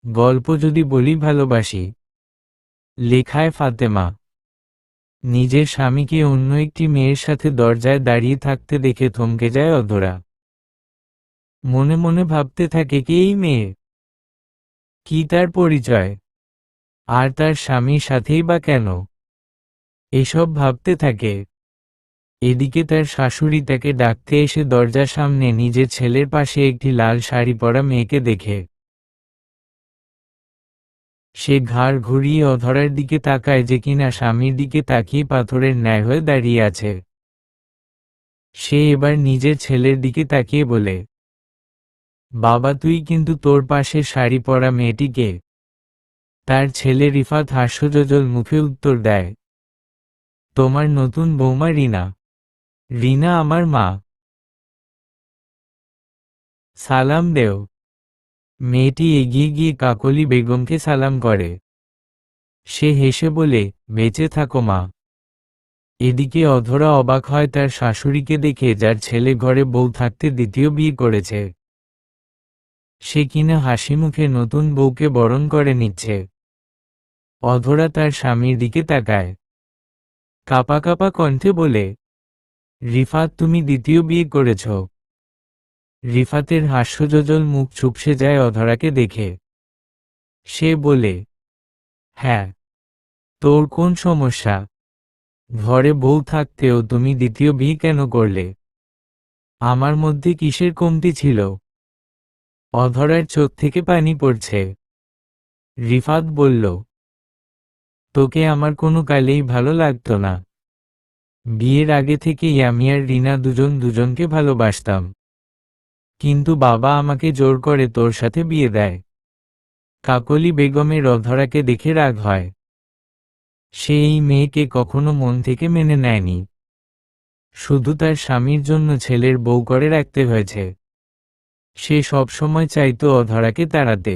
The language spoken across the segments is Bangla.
গল্প যদি বলি ভালোবাসি। লেখায় ফাতেমা। নিজের স্বামীকে অন্য একটি মেয়ের সাথে দরজায় দাঁড়িয়ে থাকতে দেখে থমকে যায় অধরা। মনে মনে ভাবতে থাকে কে এই মেয়ে, কি তার পরিচয়, আর তার স্বামীর সাথেই বা কেন। এসব ভাবতে থাকে। এদিকে তার শাশুড়ি তাকে ডাকতে এসে দরজার সামনে নিজের ছেলের পাশে একটি লাল শাড়ি পরা মেয়েকে দেখে। সে ঘাড় ঘুরিয়ে অধরার দিকে তাকায়, যে কিনা স্বামীর দিকে তাকিয়ে পাথরের ন্যায় হয়ে দাঁড়িয়ে আছে। সে এবার নিজের ছেলের দিকে তাকিয়ে বলে, বাবা তুই কিন্তু তোর পাশে শাড়ি পরা মেয়েটিকে। তার ছেলে রিফাত হাস্যজ্জ্বল মুখে উত্তর দেয়, তোমার নতুন বৌমা রিনা। রিনা আমার মা। সালাম দেও। মেয়েটি এগিয়ে গিয়ে কাকলি বেগমকে সালাম করে। সে হেসে বলে, বেঁচে থাকো মা। এদিকে অধরা অবাক হয় তার শাশুড়িকে দেখে, যার ছেলে ঘরে বউ থাকতে দ্বিতীয় বিয়ে করেছে। সে কিনা হাসি মুখে নতুন বউকে বরণ করে নিচ্ছে। অধরা তার স্বামীর দিকে তাকায়, কাঁপা কাঁপা কণ্ঠে বলে, রিফাত তুমি দ্বিতীয় বিয়ে করেছ। রিফাতের হাস্যজ্জ্বল মুখ চুপসে যায় অধরাকে দেখে। সে বলে, হ্যাঁ। তোর কোন সমস্যা? ঘরে বউ থাকতেও তুমি দ্বিতীয় বিয়ে কেন করলে? আমার মধ্যে কিসের কমতি ছিল? অধরার চোখ থেকে পানি পড়ছে। রিফাত বলল, তোকে আমার কোনো কালেই ভালো লাগতো না। বিয়ের আগে থেকেই আমি আর রিনা দুজন দুজনকে ভালোবাসতাম। কিন্তু বাবা আমাকে জোর করে তোর সাথে বিয়ে দেয়। কাকলি বেগমের অধরাকে দেখে রাগ হয়। সে এই মেয়েকে কখনো মন থেকে মেনে নেয়নি। শুধু তার স্বামীর জন্য ছেলের বউ করে রাখতে হয়েছে। সে সবসময় চাইতো অধরাকে তাড়াতে,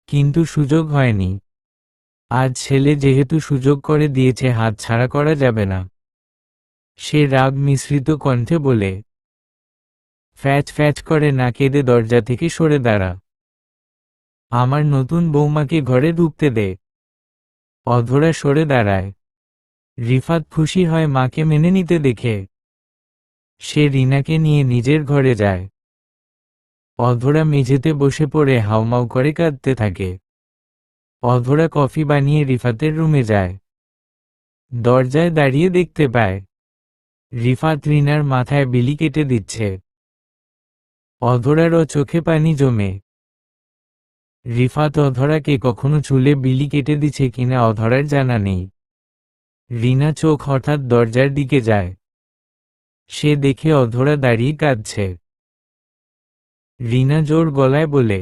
কিন্তু সুযোগ হয়নি। আজ ছেলে যেহেতু সুযোগ করে দিয়েছে, হাত ছাড়া করা যাবে না। সে রাগ মিশ্রিত কণ্ঠে বলে, ফ্যাচ ফ্যাচ করে না কেঁদে দরজা থেকে সরে দাঁড়া। আমার নতুন বৌমাকে ঘরে ঢুকতে দে। অধরা সরে দাঁড়ায়। রিফাত খুশি হয় মাকে মেনে নিতে দেখে। সে রিনাকে নিয়ে নিজের ঘরে যায়। অধরা মেঝেতে বসে পড়ে হাউমাউ করে কাঁদতে থাকে। অধরা কফি বানিয়ে রিফাতের রুমে যায়। দরজায় দাঁড়িয়ে দেখতে পায় রিফাত রিনার মাথায় বিলি কেটে দিচ্ছে। অধরারও চোখে পানি জমে। রিফাত অধরাকে কখনো চুলে বিলি কেটে দিচ্ছে কিনা অধরার জানা নেই। রিনা চোখ হঠাৎ দরজার দিকে যায়। সে দেখে অধরা দাঁড়িয়ে কাঁদছে। রিনা জোর গলায় বলে,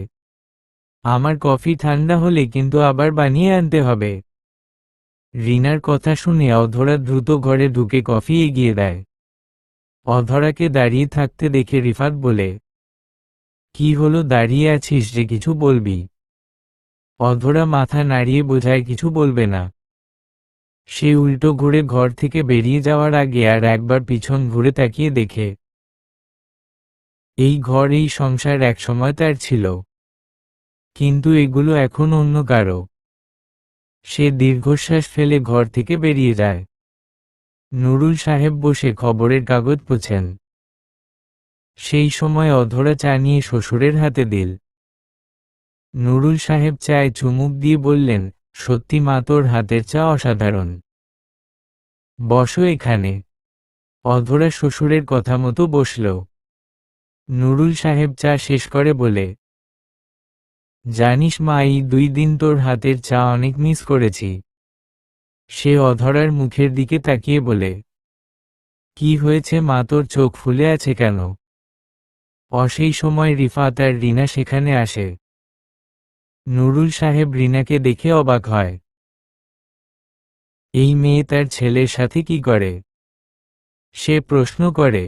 আমার কফি ঠান্ডা হলে কিন্তু আবার বানিয়ে আনতে হবে। রিনার কথা শুনে অধরা দ্রুত ঘরে ঢুকে কফি এগিয়ে দেয়। অধরাকে দাঁড়িয়ে থাকতে দেখে রিফাত বলে, কি হলো দাঁড়িয়ে আছিস যে, কিছু বলবি? অধরা মাথা নাড়িয়ে বোঝায় কিছু বলবে না। সে উল্টো ঘুরে ঘর থেকে বেরিয়ে যাওয়ার আগে আর একবার পিছন ঘুরে তাকিয়ে দেখে, এই ঘর এই সংসার একসময় তার ছিল, কিন্তু এগুলো এখন অন্য কারো। সে দীর্ঘশ্বাস ফেলে ঘর থেকে বেরিয়ে যায়। নুরুল সাহেব বসে খবরের কাগজ পড়ছেন। সেই সময় অধরা চা নিয়ে শ্বশুরের হাতে দিল। নুরুল সাহেব চায়ে চুমুক দিয়ে বললেন, সত্যি মা তোর হাতের চা অসাধারণ। বসো এখানে। অধরা শ্বশুরের কথা মতো বসল। নুরুল সাহেব চা শেষ করে বলে, জানিস মা, এই 2 দিন তোর হাতের চা অনেক মিস করেছি। সে অধরার মুখের দিকে তাকিয়ে বলে, কি হয়েছে মা, তোর চোখ ফুলে আছে কেন? সেই সময় রিফাত আর রিনা সেখানে আসে। নুরুল সাহেব রিনাকে দেখে অবাক হয়। এই মেয়ে তার ছেলের সাথে কি করে? সে প্রশ্ন করে,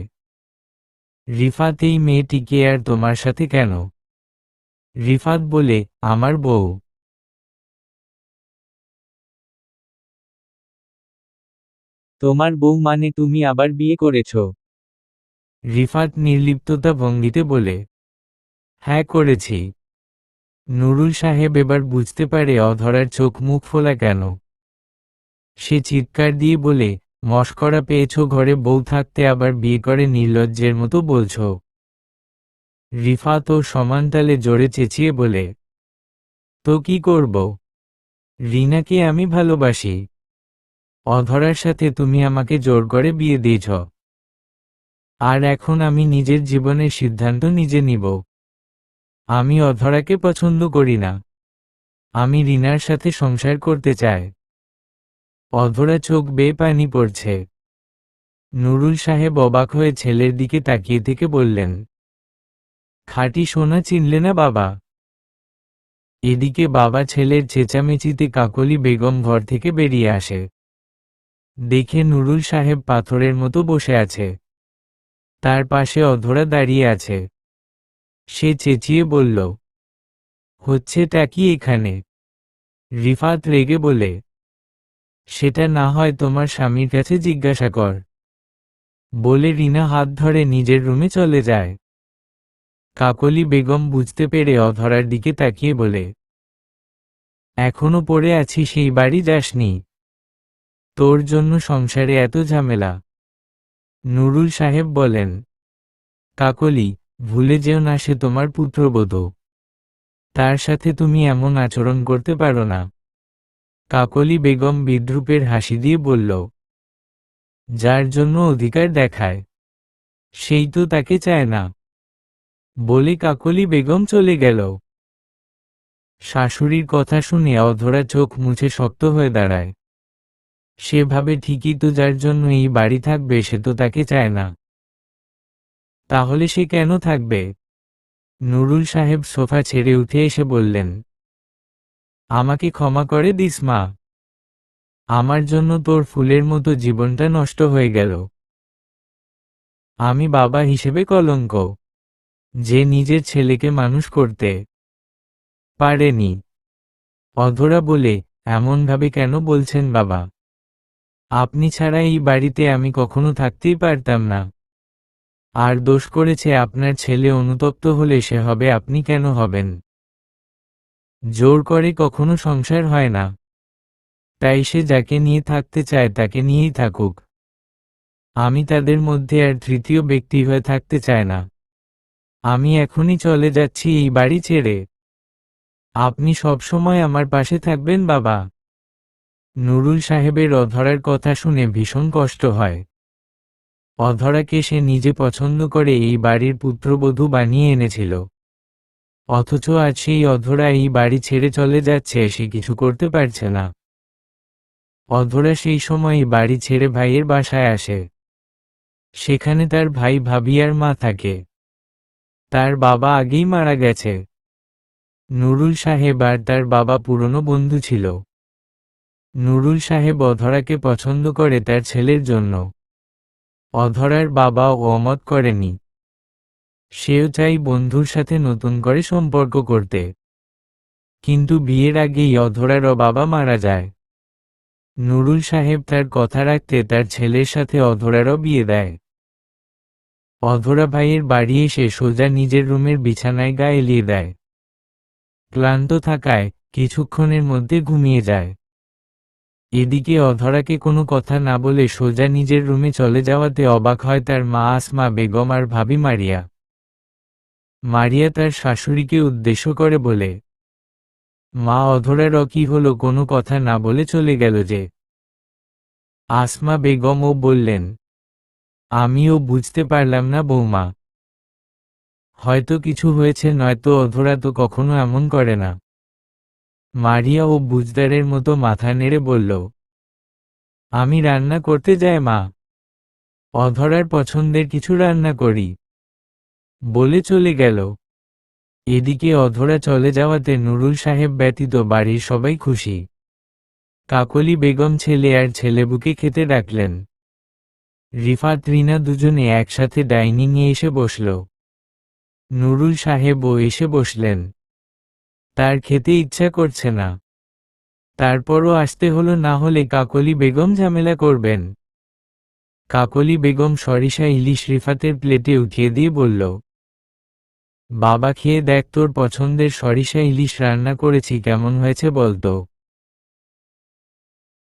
রিফাত এই মেয়েটিকে আর তোমার সাথে কেন? রিফাত বলে, আমার বউ। তোমার বউ মানে তুমি আবার বিয়ে করেছ? রিফাত নির্লিপ্ততা ভঙ্গিতে বলে, হ্যাঁ করেছি। নুরুল সাহেব এবার বুঝতে পারে অধরার চোখ মুখ ফোলা কেন। সে চিৎকার দিয়ে বলে, মশকরা পেয়েছো, ঘরে বউ থাকতে আবার বিয়ে করে নির্লজ্জের মতো বলছো। রিফাত ও সমানতালে জোরে চেঁচিয়ে বলে, তো কি করব? রিনাকে আমি ভালোবাসি। অধরার সাথে তুমি আমাকে জোর করে বিয়ে দিয়েছ, আর এখন আমি নিজের জীবনের সিদ্ধান্ত নিজে নিব। আমি অধরাকে পছন্দ করি না, আমি রিনার সাথে সংসার করতে চাই। অধরা চোখ বেয়ে পানি পড়ছে। নুরুল সাহেব অবাক হয়ে ছেলের দিকে তাকিয়ে থেকে বললেন, খাঁটি সোনা চিনলে না বাবা? এদিকে বাবা ছেলের চেঁচামেচিতে কাকলি বেগম ঘর থেকে বেরিয়ে আসে। দেখে নুরুল সাহেব পাথরের মতো বসে আছে। তার পাশে অধরা দাঁড়িয়ে আছে। সে চেঁচিয়ে বলল, হচ্ছেটা কি এখানে? রিফাত রেগে বলে, সেটা না হয় তোমার স্বামীর কাছে জিজ্ঞাসা কর। বলে রিনা হাত ধরে নিজের রুমে চলে যায়। কাকলি বেগম বুঝতে পেরে অধরার দিকে তাকিয়ে বলে, এখনো পড়ে আছি সেই বাড়ি যাসনি? তোর জন্য সংসারে এত ঝামেলা। নুরুল সাহেব বলেন, কাকলি, ভুলে যেও না সে তোমার পুত্রবধূ। তার সাথে তুমি এমন আচরণ করতে পারো না। কাকলি বেগম বিদ্রূপের হাসি দিয়ে বলল, যার জন্য অধিকার দেখায় সেই তো তাকে চায় না। বলে কাকলি বেগম চলে গেল। শাশুড়ির কথা শুনে অধরা চোখ মুছে শক্ত হয়ে দাঁড়ায়। সে ভাবে ঠিকই তো, যার জন্য এই বাড়ি থাকবে সে তো তাকে চায় না। তাহলে সে কেন থাকবে? নুরুল সাহেব সোফা ছেড়ে উঠে এসে বললেন, আমাকে ক্ষমা করে দিস মা। আমার জন্য তোর ফুলের মতো জীবনটা নষ্ট হয়ে গেল। আমি বাবা হিসেবে কলঙ্ক, যে নিজের ছেলেকে মানুষ করতে পারেনি। অধরা বলে, এমনভাবে কেন বলছেন বাবা? আপনি ছাড়া এই বাড়িতে আমি কখনো থাকতেই পারতাম না। আর দোষ করেছে আপনার ছেলে, অনুতপ্ত হলে সে হবে, আপনি কেন হবেন? জোর করে কখনো সংসার হয় না। তাই সে যাকে নিয়ে থাকতে চায় তাকে নিয়েই থাকুক। আমি তাদের মধ্যে আর তৃতীয় ব্যক্তি হয়ে থাকতে চাই না। আমি এখনই চলে যাচ্ছি এই বাড়ি ছেড়ে। আপনি সবসময় আমার পাশে থাকবেন বাবা। নুরুল সাহেবের অধরার কথা শুনে ভীষণ কষ্ট হয়। অধরাকে সে নিজে পছন্দ করে এই বাড়ির পুত্রবধূ বানিয়ে এনেছিল। অথচ আজ সেই অধরা এই বাড়ি ছেড়ে চলে যাচ্ছে, সে কিছু করতে পারছে না। অধরা সেই সময় বাড়ি ছেড়ে ভাইয়ের বাসায় আসে। সেখানে তার ভাই ভাবি আর মা থাকে। তার বাবা আগেই মারা গেছে। নুরুল সাহেব আর তার বাবা পুরনো বন্ধু ছিল। নুরুল সাহেব অধরাকে পছন্দ করে তার ছেলের জন্য। অধরার বাবাও অমত করেনি। সেও চাই বন্ধুর সাথে নতুন করে সম্পর্ক করতে। কিন্তু বিয়ের আগেই অধরারও বাবা মারা যায়। নুরুল সাহেব তার কথা রাখতে তার ছেলের সাথে অধরারও বিয়ে দেয়। অধরা ভাইয়ের বাড়ি এসে সোজা নিজের রুমের বিছানায় গা এলিয়ে দেয়। ক্লান্ত থাকায় কিছুক্ষণের মধ্যে ঘুমিয়ে যায়। এদিকে অধরাকে কোনো কথা না বলে সোজা নিজের রুমে চলে যাওয়াতে অবাক হয় তার মা আসমা বেগম আর ভাবি মারিয়া। মারিয়া তার শাশুড়িকে উদ্দেশ্য করে বলে, মা, অধরারও কি হলো, কোনো কথা না বলে চলে গেল যে? আসমা বেগমও বললেন, আমিও বুঝতে পারলাম না বৌমা। হয়তো কিছু হয়েছে, নয়তো অধরা তো কখনো এমন করে না। মারিয়া ও বুঝদারের মতো মাথা নেড়ে বলল, আমি রান্না করতে যাই মা। অধরার পছন্দের কিছু রান্না করি। বলে চলে গেল। এদিকে অধরা চলে যাওয়াতে নুরুল সাহেব ব্যতীত বাড়ির সবাই খুশি। কাকলি বেগম ছেলে আর ছেলেবুকে খেতে ডাকলেন। রিফাত রিনা দুজনে একসাথে ডাইনিংয়ে এসে বসল। নুরুল সাহেবও এসে বসলেন। তার খেতে ইচ্ছা করছে না। তারপরও আসতে হলো, না হলে কাকলি বেগম ঝামেলা করবেন। কাকলি বেগম সরিষা ইলিশ রিফাতের প্লেটে উঠিয়ে দিয়ে বলল, বাবা, খেয়ে দেখ, তোর পছন্দের সরিষা ইলিশ রান্না করেছি, কেমন হয়েছে বলতো।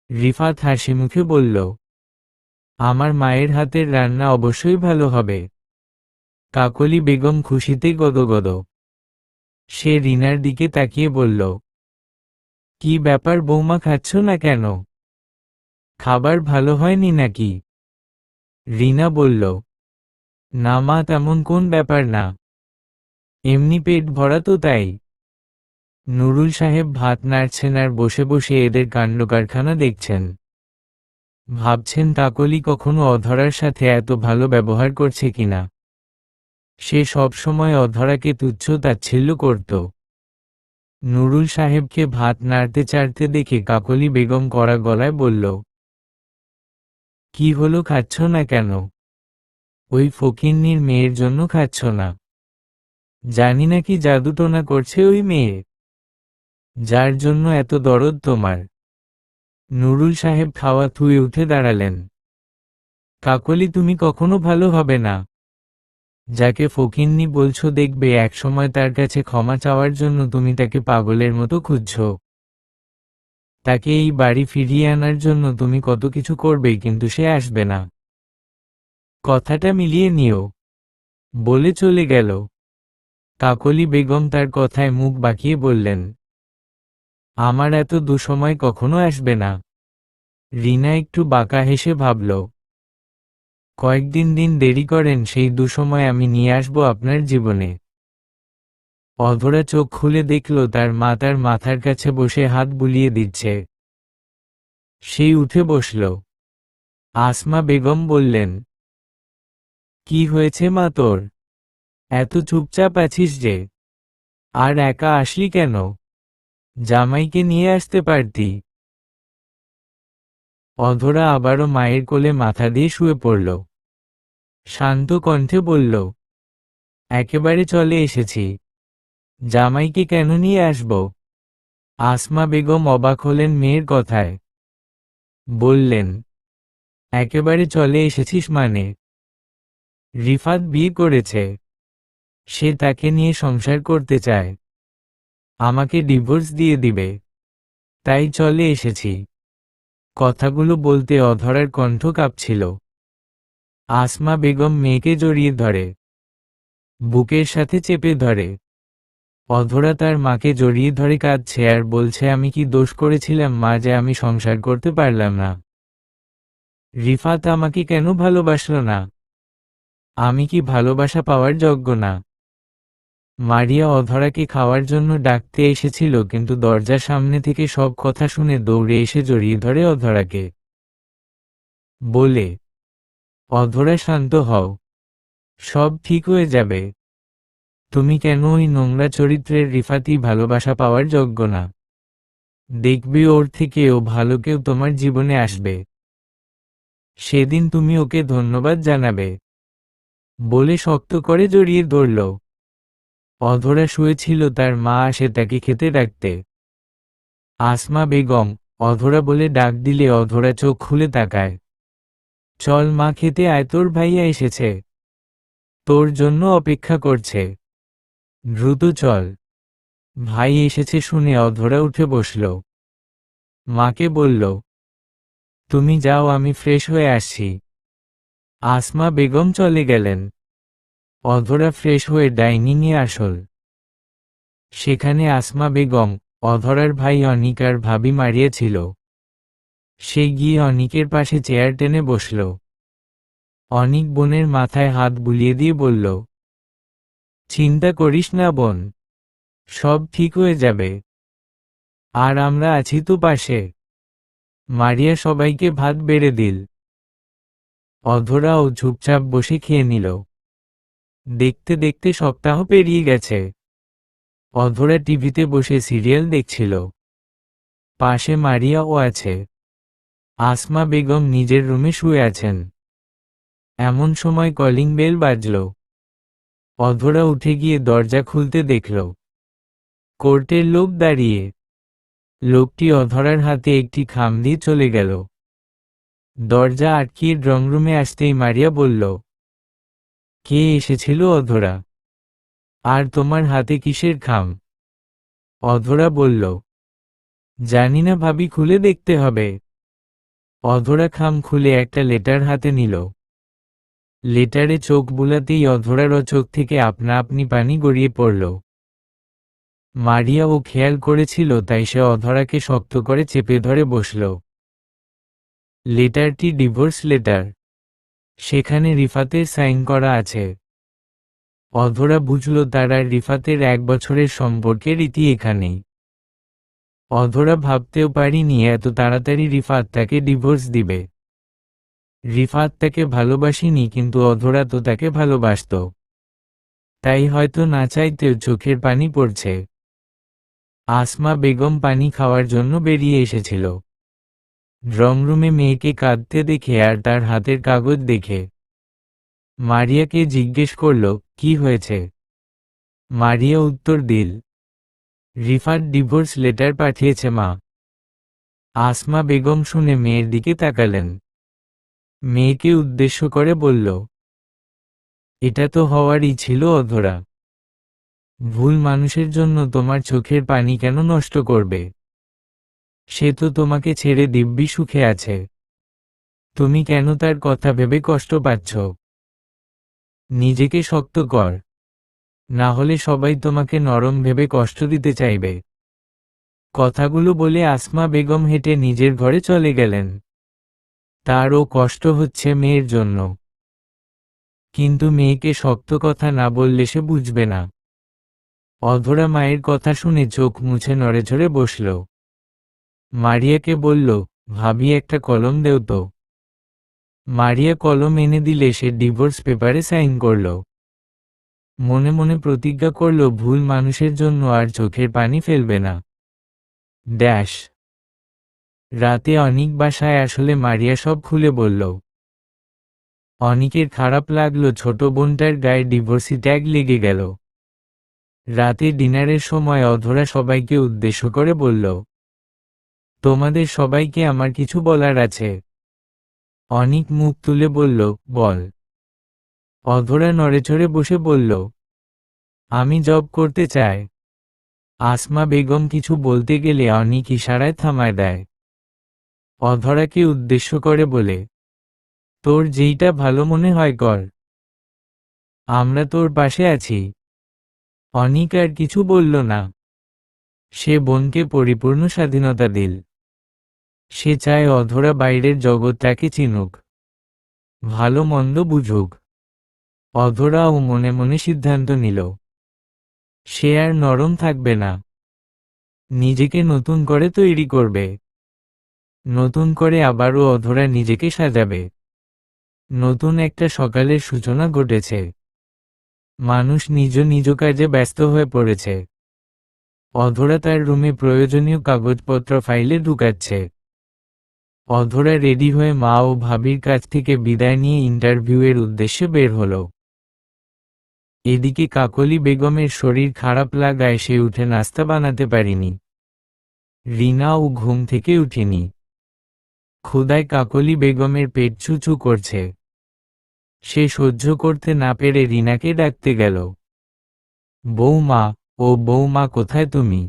রিফাত হাসিমুখে বলল, আমার মায়ের হাতের রান্না অবশ্যই ভালো হবে। কাকলি বেগম খুশিতে গদগদ। সে রিনার দিকে তাকিয়ে বলল, কি ব্যাপার বৌমা, খাচ্ছ না কেন? খাবার ভালো হয়নি নাকি? রিনা বলল, না মা, তেমন কোন ব্যাপার না, এমনি পেট ভরা তো তাই। নুরুল সাহেব ভাত নাড়ছেন আর বসে বসে এদের কাণ্ডকারখানা দেখছেন। ভাবছেন কাকলি কখনো অধরার সাথে এত ভালো ব্যবহার করছে কিনা। সে সব সময় অধরাকে তুচ্ছ তাচ্ছিল্য করত। নুরুল সাহেবকে ভাত নাড়তে চাড়তে দেখে কাকলি বেগম কড়া গলায় বলল, কি হলো, খাচ্ছ না কেন? ওই ফকিন্নির মেয়ের জন্য খাচ্ছ না? জানি না কি জাদুটোনা করছে ওই মেয়ে, যার জন্য এত দরদ তোমার। নুরুল সাহেব খাওয়া থুয়ে উঠে দাঁড়ালেন। কাকলি, তুমি কখনো ভালো হবে না। যাকে ফকিন্নি বলছো, দেখবে একসময় তার কাছে ক্ষমা চাওয়ার জন্য তুমি তাকে পাগলের মতো খুঁজছ। তাকে এই বাড়ি ফিরিয়ে আনার জন্য তুমি কত কিছু করবে, কিন্তু সে আসবে না। কথাটা মিলিয়ে নিও, বলে চলে গেল। কাকলি বেগম তার কথায় মুখ বাঁকিয়ে বললেন, আমার এত দুসময় কখনো আসবে না। রিনা একটু বাঁকা হেসে ভাবল, কয়েকদিন দিন দেরি করেন, সেই দুসময় আমি নিয়ে আসব আপনার জীবনে। অধরা চোখ খুলে দেখল তার মা তার মাথার কাছে বসে হাত বুলিয়ে দিচ্ছে। সেই উঠে বসল। আসমা বেগম বললেন, কি হয়েছে মা তোর, এত চুপচাপ আছিস যে? আর একা আসলি কেন? জামাইকে নিয়ে আসতে পারতি। অধরা আবারও মায়ের কোলে মাথা দিয়ে শুয়ে পড়ল। শান্ত কণ্ঠে বলল, একেবারে চলে এসেছি। জামাইকে কেন নিয়ে আসব? আসমা বেগম অবাক হলেন মেয়ের কথায়। বললেন, একেবারে চলে এসেছিস মানে? রিফাত বিয়ে করেছে, সে তাকে নিয়ে সংসার করতে চায়, আমাকে ডিভোর্স দিয়ে দিবে, তাই চলে এসেছি। কথাগুলো বলতে অধরার কণ্ঠ কাঁপছিল। আসমা বেগম মেয়েকে জড়িয়ে ধরে, বুকের সাথে চেপে ধরে। অধরা তার মাকে জড়িয়ে ধরে কাঁদছে আর বলছে, আমি কি দোষ করেছিলাম মা, যে আমি সংসার করতে পারলাম না? রিফাত আমাকে কেন ভালোবাসল না? আমি কি ভালোবাসা পাওয়ার যোগ্য না? মারিয়া অধরাকে খাওয়ার জন্য ডাকতে এসেছিল, কিন্তু দরজার সামনে থেকে সব কথা শুনে দৌড়ে এসে জড়িয়ে ধরে অধরাকে। বলে, অধরা শান্ত হও, সব ঠিক হয়ে যাবে। তুমি কেন ওই নোংরা চরিত্রের রিফাতই ভালোবাসা পাওয়ার যোগ্য না? দেখবে ওর থেকেও ভালো কেউ তোমার জীবনে আসবে, সেদিন তুমি ওকে ধন্যবাদ জানাবে। বলে শক্ত করে জড়িয়ে ধরল। অধরা শুয়েছিল, তার মা আসে তাকে খেতে ডাকতে। আসমা বেগম, অধরা বলে ডাক দিলে অধরা চোখ খুলে তাকায়। চল মা, খেতে আয়, তোর ভাইয়া এসেছে, তোর জন্য অপেক্ষা করছে, দ্রুত চল। ভাই এসেছে শুনে অধরা উঠে বসল। মাকে বলল, তুমি যাও, আমি ফ্রেশ হয়ে আসছি। আসমা বেগম চলে গেলেন। অধরা ফ্রেশ হয়ে ডাইনিংয়ে আসল। সেখানে আসমা বেগম, অধরার ভাই অনিক আর ভাবি মারিয়া ছিল। সে গিয়ে অনিকের পাশে চেয়ার টেনে বসল। অনিক বোনের মাথায় হাত বুলিয়ে দিয়ে বলল, চিন্তা করিস না বোন, সব ঠিক হয়ে যাবে, আর আমরা আছি তো পাশে। মারিয়া সবাইকে ভাত বেড়ে দিল। অধরাও চুপচাপ বসে খেয়ে নিল। দেখতে দেখতে সপ্তাহ পেরিয়ে গেছে। অধরা টিভিতে বসে সিরিয়াল দেখছিল। পাশে মারিয়াও আছে। আসমা বেগম নিজের রুমে শুয়ে আছেন। এমন সময় কলিং বেল বাজল। অধরা উঠে গিয়ে দরজা খুলতে দেখল কোর্টের লোক দাঁড়িয়ে। লোকটি অধরার হাতে একটি খাম দিয়ে চলে গেল। দরজা আটকিয়ে ড্রংরুমে আসতেই মারিয়া বলল, কে এসেছিল অধরা? আর তোমার হাতে কিসের খাম? অধরা বলল, জানি না ভাবি, খুলে দেখতে হবে। অধরা খাম খুলে একটা লেটার হাতে নিল। লেটারে চোখ বুলাতেই অধরার চোখ থেকে আপনা আপনি পানি গড়িয়ে পড়ল। মারিয়া ও খেয়াল করেছিল, তাই সে অধরাকে শক্ত করে চেপে ধরে বসল। লেটারটি ডিভোর্স লেটার। সেখানে রিফাতের সাইন করা আছে। অধরা বুঝল তার আর রিফাতের 1 বছরের সম্পর্কের রীতি এখানেই। অধরা ভাবতেও পারিনি এত তাড়াতাড়ি রিফাত তাকে ডিভোর্স দিবে। রিফাত তাকে ভালোবাসেনি, কিন্তু অধরা তো তাকে ভালোবাসত। তাই হয়তো না চাইতেও চোখের পানি পড়ছে। আসমা বেগম পানি খাওয়ার জন্য বেরিয়ে এসেছিল। ড্রমরুমে মেয়েকে কাঁদতে দেখে আর তার হাতের কাগজ দেখে মারিয়াকে জিজ্ঞেস করল, কি হয়েছে? মারিয়া উত্তর দিল, রিফাত ডিভোর্স লেটার পাঠিয়েছে মা। আসমা বেগম শুনে মেয়ের দিকে তাকালেন। মেয়েকে উদ্দেশ্য করে বলল, এটা তো হওয়ারই ছিল অধরা। ভুল মানুষের জন্য তোমার চোখের পানি কেন নষ্ট করবে? সে তো তোমাকে ছেড়ে দিব্যি সুখে আছে। তুমি কেন তার কথা ভেবে কষ্ট পাচ্ছ? নিজেকে শক্ত কর, না হলে সবাই তোমাকে নরম ভেবে কষ্ট দিতে চাইবে। কথাগুলো বলে আসমা বেগম হেঁটে নিজের ঘরে চলে গেলেন। তারও কষ্ট হচ্ছে মেয়ের জন্য, কিন্তু মেয়েকে শক্ত কথা না বললে সে বুঝবে না। অধরা মায়ের কথা শুনে চোখ মুছে নড়েচড়ে বসল। মারিয়াকে বলল, ভাবি একটা কলম দেও তো। মারিয়া কলম এনে দিলে সে ডিভোর্স পেপারে সাইন করল। মনে মনে প্রতিজ্ঞা করল ভুল মানুষের জন্য আর চোখের পানি ফেলবে না। ড্যাশ। রাতে অনিক বাসায় আসলে মারিয়া সব খুলে বলল। অনিকের খারাপ লাগলো ছোট বোনটার গায়ে ডিভোর্সি ট্যাগ লেগে গেল। রাতে ডিনারের সময় অধরা সবাইকে উদ্দেশ্য করে বলল, তোমাদের সবাইকে আমার কিছু বলার আছে। অনিক মুখ তুলে বলল, বল। অধরা নড়েচড়ে বসে বলল, আমি জব করতে চাই। আসমা বেগম কিছু বলতে গেলে অনিক ইশারায় থামায় দেয়। অধরাকে উদ্দেশ্য করে বলে, তোর যেইটা ভালো মনে হয় কর, আমরা তোর পাশে আছি। অনিক আর কিছু বলল না। সে বোনকে পরিপূর্ণ স্বাধীনতা দিল। সে চায় অধরা বাইরের জগৎটাকে চিনুক, ভালো মন্দ বুঝুক। অধরাও মনে মনে সিদ্ধান্ত নিল, সে আর নরম থাকবে না। নিজেকে নতুন করে তৈরি করবে। নতুন করে আবারও অধরা নিজেকে সাজাবে। নতুন একটা সকালের সূচনা ঘটেছে। মানুষ নিজ নিজ কাজে ব্যস্ত হয়ে পড়েছে। অধরা তার রুমে প্রয়োজনীয় কাগজপত্র ফাইলে ঢুকাচ্ছে। অধরা রেডি হয়ে মা ও ভাবির কাছ থেকে বিদায় নিয়ে ইন্টারভিউয়ের উদ্দেশ্যে বের হলো। এদিকে কাকলি বেগমের শরীর খারাপ লাগায় সে উঠে নাস্তা বানাতে পারেনি। রিনাও ঘুম থেকে উঠেনি। ক্ষুধায় কাকলি বেগমের পেট ছুঁচু করছে। সে সহ্য করতে না পেরে রিনাকে ডাকতে গেল। বৌমা, ও বৌমা, কোথায় তুমি?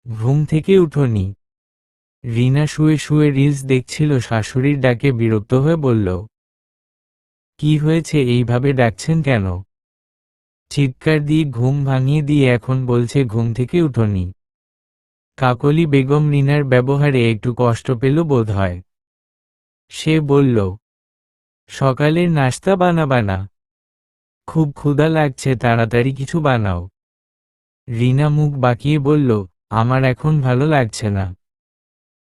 ঘুম থেকে উঠোনি? রিনা শুয়ে শুয়ে রিলস দেখছিল। শাশুড়ির ডাকে বিরক্ত হয়ে বলল, কি হয়েছে, এইভাবে ডাকছেন কেন? চিৎকার দিয়ে ঘুম ভাঙিয়ে দিয়ে এখন বলছে ঘুম থেকে উঠোনি। কাকলি বেগম রিনার ব্যবহারে একটু কষ্ট পেল বোধহয়। সে বলল, সকালের নাস্তা বানাবা না? খুব ক্ষুধা লাগছে, তাড়াতাড়ি কিছু বানাও। রিনা মুখ বাঁকিয়ে বলল, আমার এখন ভালো লাগছে না।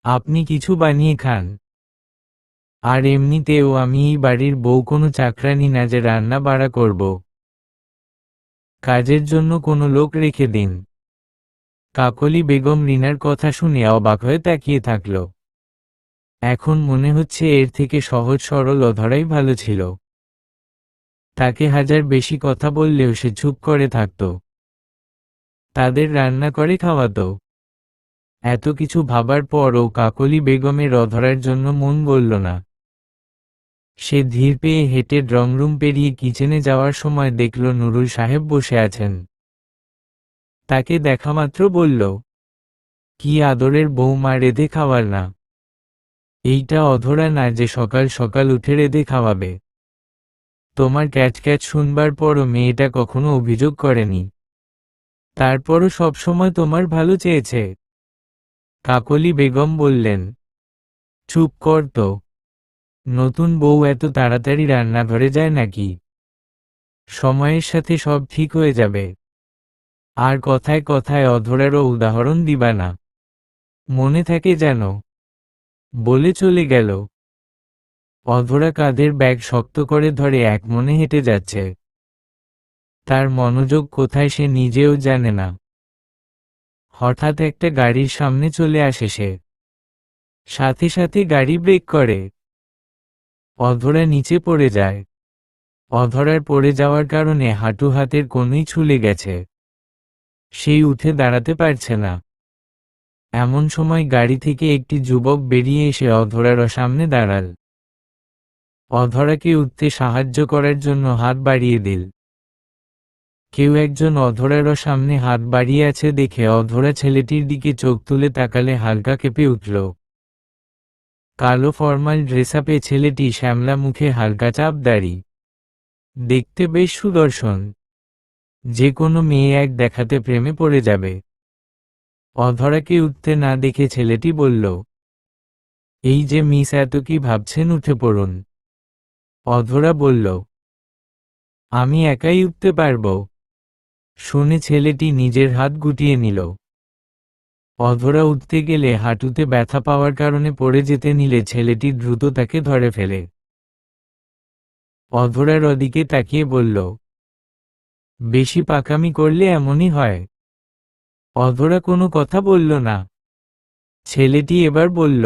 আপনি কিছু বানিয়ে খান। আর এমনিতেও আমি এই বাড়ির বউ, কোনো চাকরানি না যে রান্না বাড়া করব। কাজের জন্য কোনো লোক রেখে দিন। কাকলি বেগম রিনার কথা শুনে অবাক হয়ে তাকিয়ে থাকল। এখন মনে হচ্ছে এর থেকে সহজ সরল অধরাই ভালো ছিল। তাকে হাজার বেশি কথা বললেও সে চুপ করে থাকত। তাদের রান্না করে খাওয়াত। এত কিছু ভাবার পরও কাকলি বেগমের অধরার জন্য মন গলল না। সে ধীর পেয়ে হেঁটে ড্রংরুম পেরিয়ে কিচেনে যাওয়ার সময় দেখল নুরুল সাহেব বসে আছেন। তাকে দেখামাত্র বলল, কি আদরের বৌমা, রেঁধে খাওয়ার না? এইটা অধরা না যে সকাল সকাল উঠে রেঁধে খাওয়াবে। তোমার ক্যাচ ক্যাচ শুনবার পরও মেয়েটা কখনো অভিযোগ করেনি। তারপরও সবসময় তোমার ভালো চেয়েছে। কাকলি বেগম বললেন, চুপ কর তো, নতুন বউ এত তাড়াতাড়ি রান্নাঘরে যায় নাকি? সময়ের সাথে সব ঠিক হয়ে যাবে। আর কথায় কথায় অধরারও উদাহরণ দিবা না, মনে থাকে যেন। বলে চলে গেল। অধরা কাঁধের ব্যাগ শক্ত করে ধরে একমনে হেঁটে যাচ্ছে। তার মনোযোগ কোথায় সে নিজেও জানে না। হঠাৎ একটা গাড়ির সামনে চলে আসে সে। সাথে সাথে গাড়ি ব্রেক করে। অধরা নিচে পড়ে যায়। অধরার পড়ে যাওয়ার কারণে হাঁটু হাতের কোণই ছুলে গেছে। সেই উঠে দাঁড়াতে পারছে না। এমন সময় গাড়ি থেকে একটি যুবক বেরিয়ে এসে অধরার সামনে দাঁড়াল। অধরাকে উঠতে সাহায্য করার জন্য হাত বাড়িয়ে দিল। কেউ একজন অধরার সামনে হাত বাড়িয়ে আছে দেখে অধরা ছেলেটির দিকে চোখ তুলে তাকালে হালকা কেঁপে উঠল। কালো ফর্মাল ড্রেসআপে ছেলেটি, শ্যামলা মুখে, হালকা চাপ দাড়ি। দেখতে বেশ সুদর্শন। যে কোনো মেয়ে এক দেখাতে প্রেমে পড়ে যাবে। অধরাকে উঠতে না দেখে ছেলেটি বলল, এই যে মিস, এত কি ভাবছেন, উঠে পড়ুন। অধরা বলল, আমি একাই উঠতে পারব। শুনে ছেলেটি নিজের হাত গুটিয়ে নিল। অধরা উঠতে গেলে হাঁটুতে ব্যথা পাওয়ার কারণে পড়ে যেতে নিলে ছেলেটি দ্রুত তাকে ধরে ফেলে। অধরার ওদিকে তাকিয়ে বলল, বেশি পাকামি করলে এমনই হয়। অধরা কোনো কথা বলল না। ছেলেটি এবার বলল,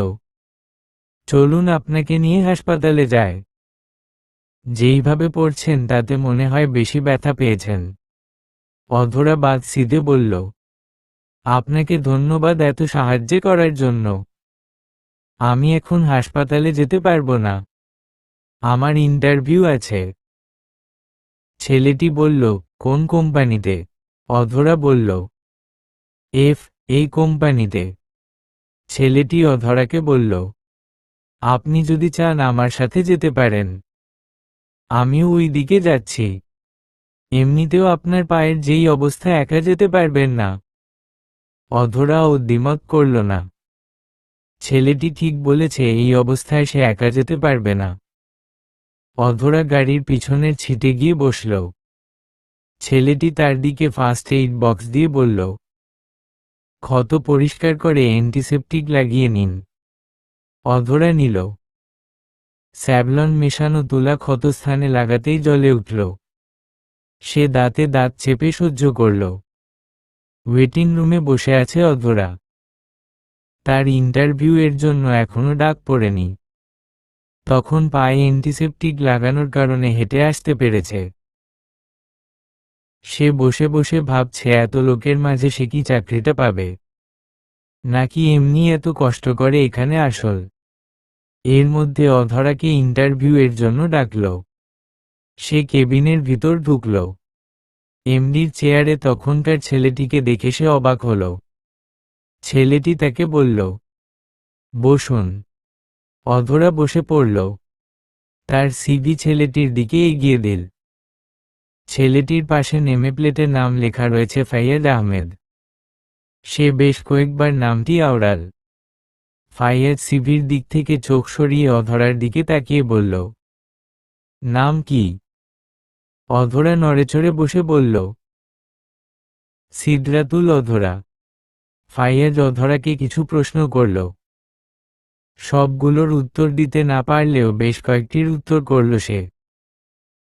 চলুন আপনাকে নিয়ে হাসপাতালে যায়। যেইভাবে পড়ছেন তাতে মনে হয় বেশি ব্যথা পেয়েছেন। অধরা বাদ সিধে বলল, আপনাকে ধন্যবাদ এত সাহায্য করার জন্য। আমি এখন হাসপাতালে যেতে পারবো না, আমার ইন্টারভিউ আছে। ছেলেটি বলল, কোন কোম্পানিতে? অধরা বলল, এই কোম্পানিতে। ছেলেটি অধরাকে বলল, আপনি যদি চান আমার সাথে যেতে পারেন, আমিও ওই দিকে যাচ্ছি। এমনিতেও আপনার পায়ের যেই অবস্থা, একা যেতে পারবেন না। অধরা ও দ্বিমত করল না। ছেলেটি ঠিক বলেছে, এই অবস্থায় সে একা যেতে পারবে না। অধরা গাড়ির পিছনের সিটে গিয়ে বসল। ছেলেটি তার দিকে ফার্স্ট এইড বক্স দিয়ে বলল, ক্ষত পরিষ্কার করে অ্যান্টিসেপটিক লাগিয়ে নিন। অধরা নিল। স্যাভলন মেশানো তুলা ক্ষতস্থানে লাগাতেই জ্বলে উঠল। সে দাঁতে দাঁত চেপে সহ্য করল। ওয়েটিং রুমে বসে আছে অধরা। তার ইন্টারভিউ এর জন্য এখনো ডাক পড়েনি। তখন পায়ে অ্যান্টিসেপটিক লাগানোর কারণে হেঁটে আসতে পেরেছে। সে বসে বসে ভাবছে, এত লোকের মাঝে সে কি চাকরিটা পাবে, নাকি এমনি এত কষ্ট করে এখানে আসল। এর মধ্যে অধরাকে ইন্টারভিউ এর জন্য ডাকল। সে কেবিনের ভিতর ঢুকল। এমডির চেয়ারে তখনকার ছেলেটিকে দেখে সে অবাক হল। ছেলেটি তাকে বলল, বসুন। অধরা বসে পড়ল। তার সিভি ছেলেটির দিকে এগিয়ে দিল। ছেলেটির পাশে নেমে প্লেটে নাম লেখা রয়েছে ফাইয়াজ আহমেদ। সে বেশ কয়েকবার নামটি আওড়াল। ফাইয়াজ সিভির দিক থেকে চোখ সরিয়ে অধরার দিকে তাকিয়ে বলল, নাম কি? অধরা নড়েচড়ে বসে বলল, সিদরাতুল অধরা। ফাইয়াজ অধরাকে কিছু প্রশ্ন করল। সবগুলোর উত্তর দিতে না পারলেও বেশ কয়েকটির উত্তর করল সে।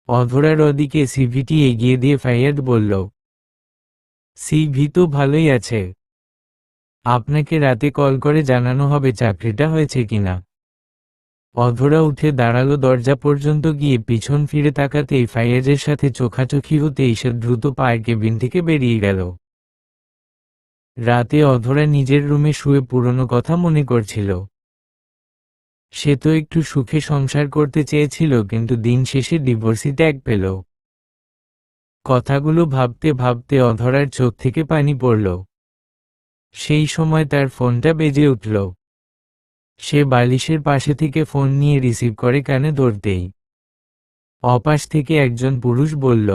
অধরার ওদিকে সিভিটি এগিয়ে দিয়ে ফাইয়াজ বলল, সিভি তো ভালোই আছে। আপনাকে রাতে কল করে জানানো হবে চাকরিটা হয়েছে কিনা। অধরা উঠে দাঁড়ালো। দরজা পর্যন্ত গিয়ে পিছন ফিরে তাকাতেই ফাইয়াজের সাথে চোখাচোখি হতেই সে দ্রুত পায়ে কেবিন থেকে বেরিয়ে গেল। রাতে অধরা নিজের রুমে শুয়ে পুরনো কথা মনে করছিল। সে তো একটু সুখে সংসার করতে চেয়েছিল, কিন্তু দিন শেষে ডিভোর্সই ট্যাগ পেল। কথাগুলো ভাবতে ভাবতে অধরার চোখ থেকে পানি পড়ল। সেই সময় তার ফোনটা বেজে উঠল। সে বালিশের পাশে থেকে ফোন নিয়ে রিসিভ করে কানে ধরতেই অপাশ থেকে একজন পুরুষ বলল,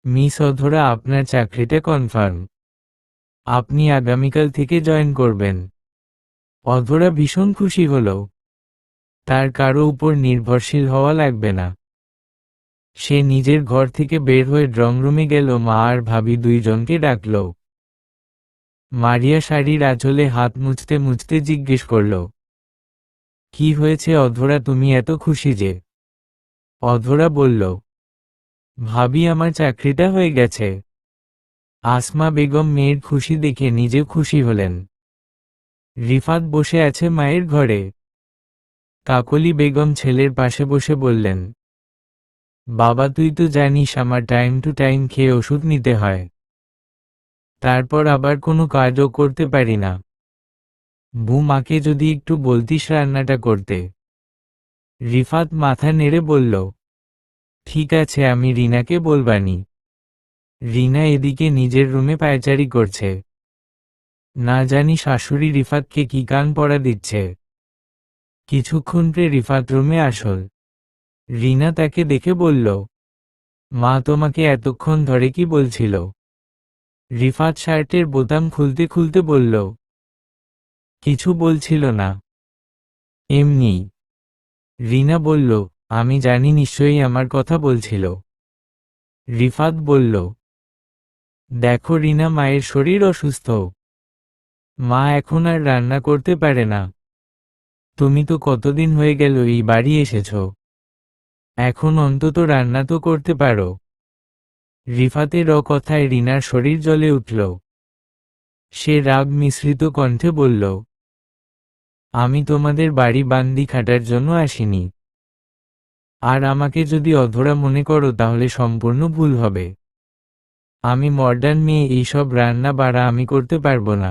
মিস অধরা, আপনার চাকরিটা কনফার্ম। আপনি আগামীকাল থেকে জয়েন করবেন। অধরা ভীষণ খুশি হল। তার কারো উপর নির্ভরশীল হওয়া লাগবে না। সে নিজের ঘর থেকে বের হয়ে ড্রং রুমে গেল। মা আর ভাবি দুইজনকে ডাকল। মারিয়া শাড়ির আঁচলে হাত মুছতে মুছতে জিজ্ঞেস করল, কি হয়েছে অধরা, তুমি এত খুশি যে? অধরা বলল, ভাবি, আমার চাকরিটা হয়ে গেছে। আসমা বেগম মেয়ের খুশি দেখে নিজেও খুশি হলেন। রিফাত বসে আছে মায়ের ঘরে। কাকলি বেগম ছেলের পাশে বসে বললেন, বাবা, তুই তো জানিস আমার টাইম টু টাইম খেয়ে ওষুধ নিতে হয়। তারপর আবার কোনো কাজও করতে পারি না। মাকে যদি একটু বলতিস রান্নাটা করতে। রিফাত মাথা নেড়ে বলল, ঠিক আছে, আমি রিনাকে বলবানি। রিনা এদিকে নিজের রুমে পায়চারি করছে। না জানি শাশুড়ি রিফাতকে কি কান পড়া দিচ্ছে। কিছুক্ষণ পরে রিফাত রুমে আসল। রিনা তাকে দেখে বলল, মা তোমাকে এতক্ষণ ধরে কি বলছিল? রিফাত শার্টের বোতাম খুলতে খুলতে বলল, কিছু বলছিল না, এমনি। রিনা বলল, আমি জানি, নিশ্চয়ই আমার কথা বলছিল। রিফাত বলল, দেখো রিনা, মায়ের শরীর অসুস্থ। মা এখন আর রান্না করতে পারে না। তুমি তো কতদিন হয়ে গেল এই বাড়ি এসেছ, এখন অন্তত রান্না তো করতে পারো। রিফাতের কথায় রিনার শরীর জ্বলে উঠল। সে রাগ মিশ্রিত কণ্ঠে বলল, আমি তোমাদের বাড়ি বান্দি খাটার জন্য আসিনি। আর আমাকে যদি অধরা মনে করো তাহলে সম্পূর্ণ ভুল হবে। আমি মডার্ন মেয়ে, এইসব রান্না বাড়া আমি করতে পারবো না।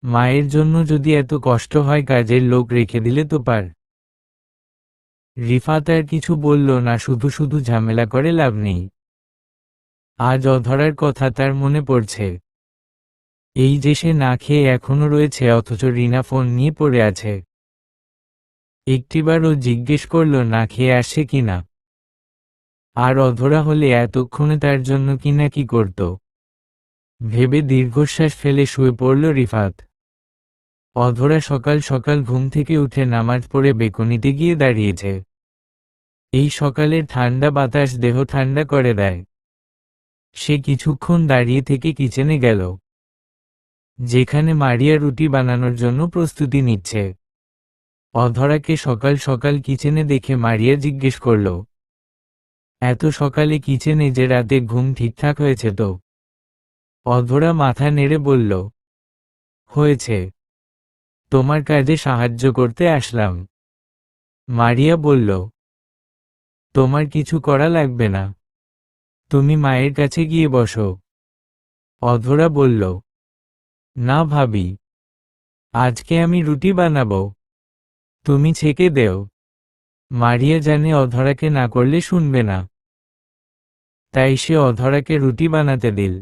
মায়ের জন্য যদি এত কষ্ট হয়, কাজের লোক রেখে দিলে তো পার। রিফাত আর কিছু বলল না, শুধু শুধু ঝামেলা করে লাভ নেই। আজ অধরার কথা তার মনে পড়ছে। এই যে সে না খেয়ে এখনো রয়েছে, অথচ রিনা ফোন নিয়ে পড়ে আছে। একটিবার ও জিজ্ঞেস করল না খেয়ে আসছে কিনা। আর অধরা হলে এতক্ষণে তার জন্য কিনা কি করত। ভেবে দীর্ঘশ্বাস ফেলে শুয়ে পড়ল রিফাত। অধরা সকাল সকাল ঘুম থেকে উঠে নামাজ পড়ে বেকনিতে গিয়ে দাঁড়িয়েছে। এই সকালের ঠান্ডা বাতাস দেহ ঠান্ডা করে দেয়। সে কিছুক্ষণ দাঁড়িয়ে থেকে কিচেনে গেল, যেখানে মারিয়া রুটি বানানোর জন্য প্রস্তুতি নিচ্ছে। অধরাকে সকাল সকাল কিচেনে দেখে মারিয়া জিজ্ঞেস করল, এত সকালে কিচেনে, যে রাতে ঘুম ঠিকঠাক হয়েছে তো? অধরা মাথা নেড়ে বলল, হয়েছে, তোমার কাজে সাহায্য করতে আসলাম। মারিয়া বলল, তোমার কিছু করা লাগবে না, তুমি মায়ের কাছে গিয়ে বসো। অধরা বলল, না ভাবি, আজকে আমি রুটি বানাবো, তুমি ছেঁকে দেও। মারিয়া জানে অধরাকে না করলে শুনবে না, তাই সে অধরাকে রুটি বানাতে দিল।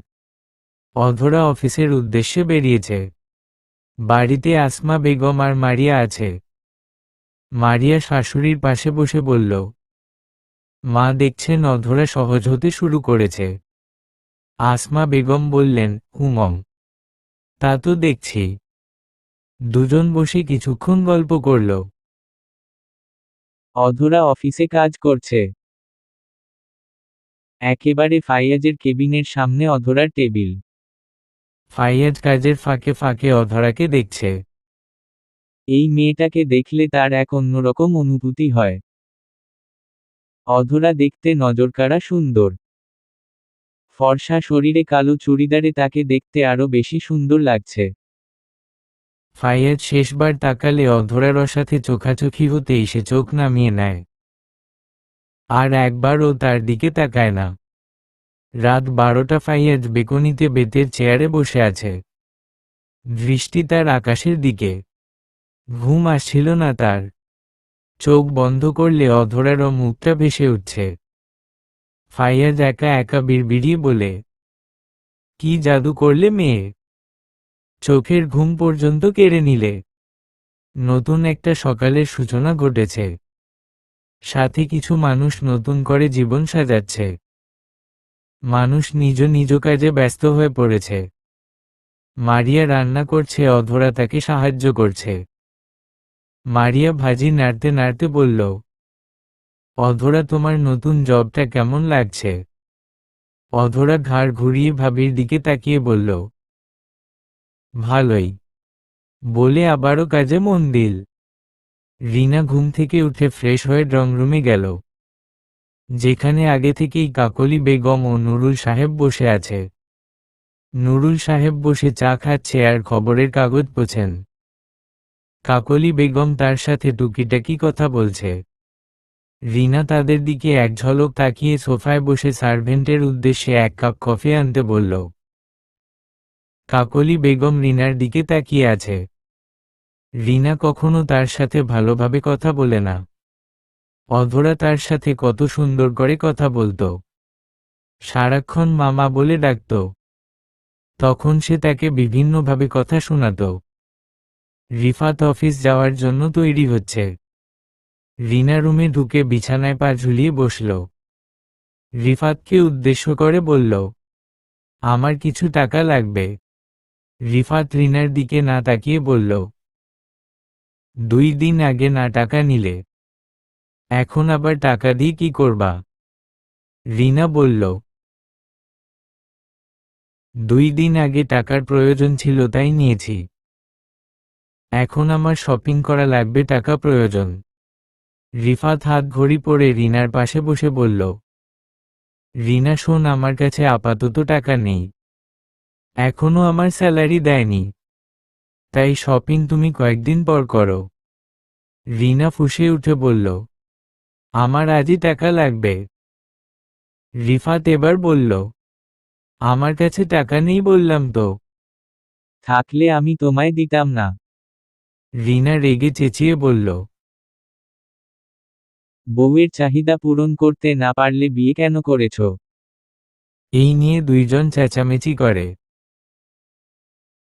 অধরা অফিসের উদ্দেশ্যে বেরিয়েছে। বাড়িতে আসমা বেগম আর মারিয়া আছে। মারিয়া শাশুড়ির পাশে বসে বলল, মা, দেখছেন অধরা সহজ হতে শুরু করেছে। আসমা বেগম বললেন, হুমং, তা তো দেখছি। দুজন বসে কিছুক্ষণ গল্প করল। অধরা অফিসে কাজ করছে। একেবারে ফাইয়াজের কেবিনের সামনে অধরার টেবিল। ফাইয়াজ কাজের ফাঁকে ফাঁকে অধরাকে দেখছে। এই মেয়েটাকে দেখলে তার এক অন্যরকম অনুভূতি হয়। অধরা দেখতে নজরকাড়া সুন্দর। ফর্সা শরীরে কালো চুড়িদারে তাকে দেখতে আরো বেশি সুন্দর লাগছে। ফাইয়াজ শেষবার তাকালে অধরার সাথে চোখাচোখি হতেই সে চোখ নামিয়ে নেয়। আর একবারও তার দিকে তাকায় না। রাত 12টা। ফাইয়াজ বেকনিতে বেতের চেয়ারে বসে আছে। দৃষ্টি তার আকাশের দিকে। ঘুম আসছিল না তার। চোখ বন্ধ করলে অধরারও মুখটা ভেসে উঠছে। ফাইয়াজ একা একা বিড়বিড়িয়ে বলে, কি জাদু করলে মেয়ে, চোখের ঘুম পর্যন্ত কেড়ে নিলে। নতুন একটা সকালের সূচনা ঘটেছে, সাথে কিছু মানুষ নতুন করে জীবন সাজাচ্ছে। মানুষ নিজ নিজ কাজে ব্যস্ত হয়ে পড়েছে। মারিয়া রান্না করছে, অধরা তাকে সাহায্য করছে। মারিয়া ভাজি নাড়তে নাড়তে বলল, অধরা তোমার নতুন জবটা কেমন লাগছে? অধরা ঘাড় ঘুরিয়ে ভাবির দিকে তাকিয়ে বলল, ভালোই, বলে আবারও কাজে মন দিল। রিনা ঘুম থেকে উঠে ফ্রেশ হয়ে ড্রয়িং রুমে গেল, যেখানে আগে থেকেই কাকলি বেগম ও নুরুল সাহেব বসে আছে। নুরুল সাহেব বসে চা খাচ্ছে আর খবরের কাগজ পড়ছেন। কাকলি বেগম তার সাথে টুকিটাকি কথা বলছে। রিনা তাদের দিকে এক ঝলক তাকিয়ে সোফায় বসে সার্ভেন্টের উদ্দেশ্যে এক কাপ কফি আনতে বলল। কাকলি বেগম রিনার দিকে তাকিয়ে আছে। রিনা কখনো তার সাথে ভালোভাবে কথা বলে না। অধরা তার সাথে কত সুন্দর করে কথা বলতো, সারাক্ষণ মামা বলে ডাকত। তখন সে তাকে বিভিন্নভাবে কথা শোনাত। রিফাত অফিস যাওয়ার জন্য তৈরি হচ্ছে। রিনা রুমে ঢুকে বিছানায় পা ঝুলিয়ে বসল। রিফাতকে উদ্দেশ্য করে বলল, আমার কিছু টাকা লাগবে। রিফাত রিনার দিকে না তাকিয়ে বলল, 2 দিন আগে না টাকা নিলে, এখন আবার টাকা দিয়ে কি করবা? রিনা বলল, 2 দিন আগে টাকার প্রয়োজন ছিল তাই নিয়েছি। এখন আমার শপিং করা লাগবে, টাকা প্রয়োজন। রিফাত হাত ঘড়ি পরে রিনার পাশে বসে বলল, রিনা শোন, আমার কাছে আপাতত টাকা নেই, এখনো আমার স্যালারি দেয়নি, তাই শপিং তুমি কয়েকদিন পর করো। রিনা ফুঁসে উঠে বলল, আমার আজই টাকা লাগবে। রিফাত এবার বলল, আমার কাছে টাকা নেই বললাম তো, থাকলে আমি তোমায় দিতাম না। রিনা রেগে চেঁচিয়ে বলল, বউয়ের চাহিদা পূরণ করতে না পারলে বিয়ে কেন করেছ? এই নিয়ে দুইজন চেঁচামেচি করে।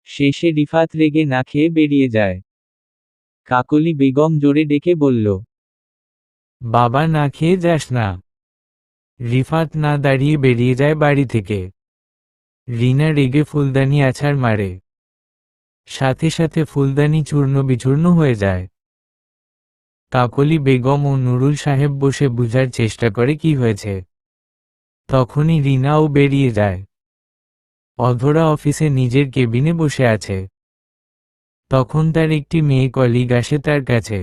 শেষে রিফাত রেগে না খেয়ে বেরিয়ে যায়। কাকলি বেগম জোরে ডেকে বলল, বাবা না খেয়ে যাস না। রিফাত না দাঁড়িয়ে বেরিয়ে যায় বাড়ি থেকে। রিনা রেগে ফুলদানি আছাড় মারে, সাথে সাথে ফুলদানি চূর্ণ বিচূর্ণ হয়ে যায়। কাকলি বেগম ও নুরুল সাহেব বসে বুঝার চেষ্টা করে কি হয়েছে। তখনই রিনাও বেরিয়ে যায়। অধরা অফিসে নিজের কেবিনে বসে আছে। তখন তার একটি মেয়ে কলিগ আসে তার কাছে।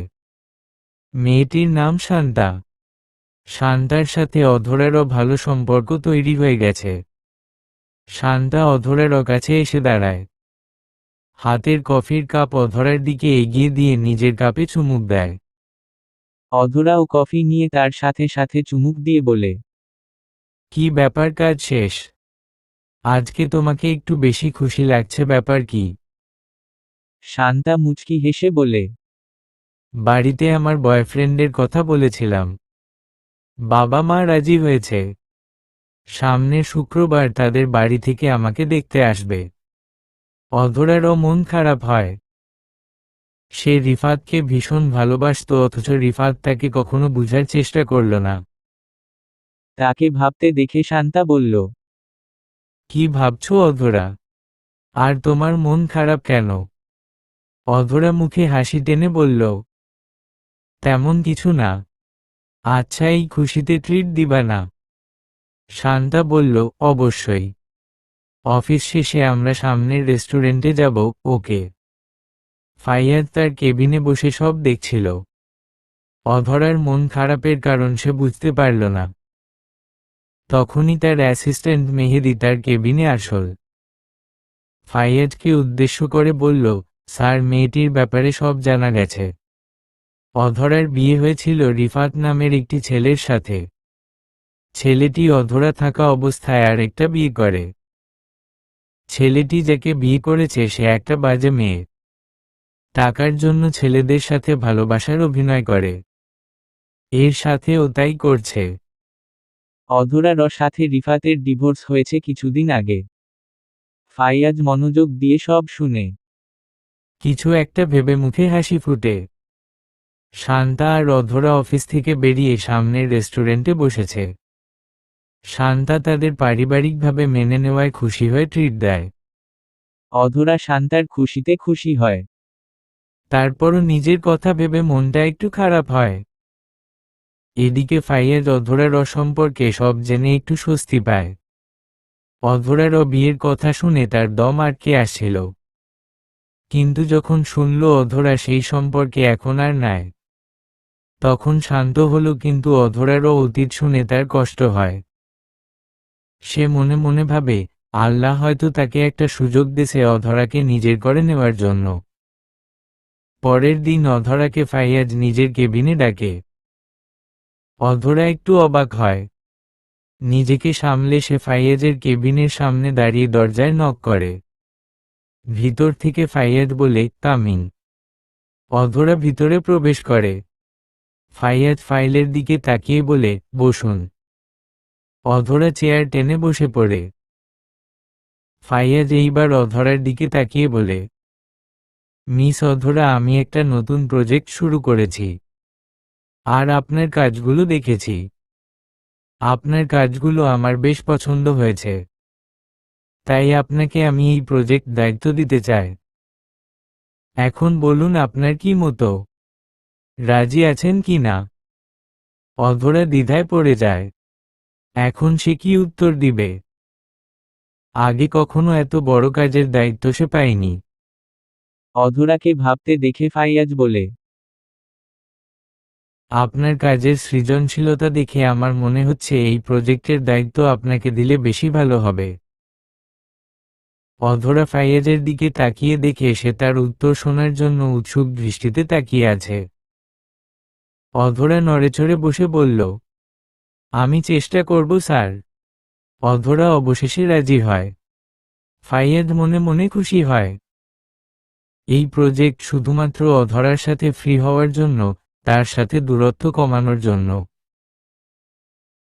মেয়েটির নাম শান্তা। শান্তার সাথে অধরারও ভালো সম্পর্ক তৈরি হয়ে গেছে। শান্তা অধরারও কাছে এসে দাঁড়ায়। হাতের কফির কাপ অধরার দিকে এগিয়ে দিয়ে নিজের কাপে চুমুক দেয়। অধরাও কফি নিয়ে তার সাথে সাথে চুমুক দিয়ে বলে, কি ব্যাপার, কাজ শেষ? আজকে তোমাকে একটু বেশি খুশি লাগছে, ব্যাপার কি? শান্তা মুচকি হেসে বলে, বাড়িতে আমার বয়ফ্রেন্ডের কথা বলেছিলাম, বাবা মা রাজি হয়েছে। সামনের শুক্রবার তাদের বাড়ি থেকে আমাকে দেখতে আসবে। অধরারও মন খারাপ হয়। সে রিফাতকে ভীষণ ভালোবাসত, অথচ রিফাত তাকে কখনো বুঝার চেষ্টা করল না। তাকে ভাবতে দেখে শান্তা বলল, কি ভাবছো অধরা? আর তোমার মন খারাপ কেন? অধরা মুখে হাসি টেনে বলল, তেমন কিছু না। আচ্ছা, এই খুশিতে ট্রিট দিবা না? শান্তা বলল, অবশ্যই। অফিস শেষে আমরা সামনের রেস্টুরেন্টে যাব, ওকে? ফাইয়াজ তার কেবিনে বসে সব দেখছিল। অধরার মন খারাপের কারণ সে বুঝতে পারল না। তখনই তার অ্যাসিস্ট্যান্ট মেহেদি তার কেবিনে আসল। ফাইয়াজকে উদ্দেশ্য করে বলল, স্যার, মেয়েটির ব্যাপারে সব জানা গেছে। অধরার বিয়ে হয়েছিল রিফাত নামের একটি ছেলের সাথে। ছেলেটি অধরা থাকা অবস্থায় আরেকটা বিয়ে করে। ছেলেটি যাকে বিয়ে করেছে সে একটা বাজে মেয়ে। টাকার জন্য ছেলেদের সাথে ভালোবাসার অভিনয় করে। এর সাথেও তাই করছে। অধরার সাথে রিফাতের ডিভোর্স হয়েছে কিছুদিন আগে। ফাইয়াজ মনোযোগ দিয়ে সব শুনে। কিছু একটা ভেবে মুখে হাসি ফুটে। শান্তা আর অধরা অফিস থেকে বেরিয়ে সামনের রেস্টুরেন্টে বসেছে। শান্তা তাদের পারিবারিকভাবে মেনে নেওয়ায় খুশি হয়ে ট্রিট দেয়। অধরা শান্তার খুশিতে খুশি হয়। তারপরও নিজের কথা ভেবে মনটা একটু খারাপ হয়। এদিকে ফাইয়াজ অধরার সম্পর্কে সব জেনে একটু স্বস্তি পায়। অধরার বিয়ের কথা শুনে তার দম আটকে আসছিল। কিন্তু যখন শুনল অধরা সেই সম্পর্কে এখন আর নাই, তখন শান্ত হলো। কিন্তু অধরারও অতীত শুনে তার কষ্ট হয়। সে মনে মনে ভাবে, আল্লাহ হয়তো তাকে একটা সুযোগ দিয়েছে অধরাকে নিজের করে নেওয়ার জন্য। পরের দিন অধরাকে ফাইয়াজ নিজের কেবিনে ডাকে। অধরা একটু অবাক হয়। নিজেকে সামলে সে ফাইয়াজের কেবিনের সামনে দাঁড়িয়ে দরজায় নক করে। ভিতর থেকে ফাইয়াজ বলে, কামিং। অধরা ভিতরে প্রবেশ করে। ফাইয়াজ ফাইলের দিকে তাকিয়ে বলে, বসুন। অধরা চেয়ার টেনে বসে পড়ে। ফাইয়াজ এইবার অধরার দিকে তাকিয়ে বলে, মিস অধরা, আমি একটা নতুন প্রজেক্ট শুরু করেছি। আর আপনার কাজগুলো দেখেছি। আপনার কাজগুলো আমার বেশ পছন্দ হয়েছে। তাই আপনাকে আমি এই প্রজেক্ট দায়িত্ব দিতে চাই। এখন বলুন আপনার কি মতো, রাজি আছেন কি না? অধরা দ্বিধায় পড়ে যায়। এখন সে কি উত্তর দিবে? আগে কখনো এত বড় কাজের দায়িত্ব সে পায়নি। অধরাকে ভাবতে দেখে ফাইয়াজ বলে, আপনার কাজের সৃজনশীলতা দেখে আমার মনে হচ্ছে এই প্রজেক্টের দায়িত্ব আপনাকে দিলে বেশি ভালো হবে। অধরা ফাইয়াজের দিকে তাকিয়ে দেখে সে তার উত্তর শোনার জন্য উৎসুক দৃষ্টিতে তাকিয়ে আছে। অধরা নড়েচড়ে বসে বলল, আমি চেষ্টা করব স্যার। অধরা অবশেষে রাজি হয়। ফাইয়াজ মনে মনে খুশি হয়। এই প্রজেক্ট শুধুমাত্র অধরার সাথে ফ্রি হওয়ার জন্য, তার সাথে দূরত্ব কমানোর জন্য।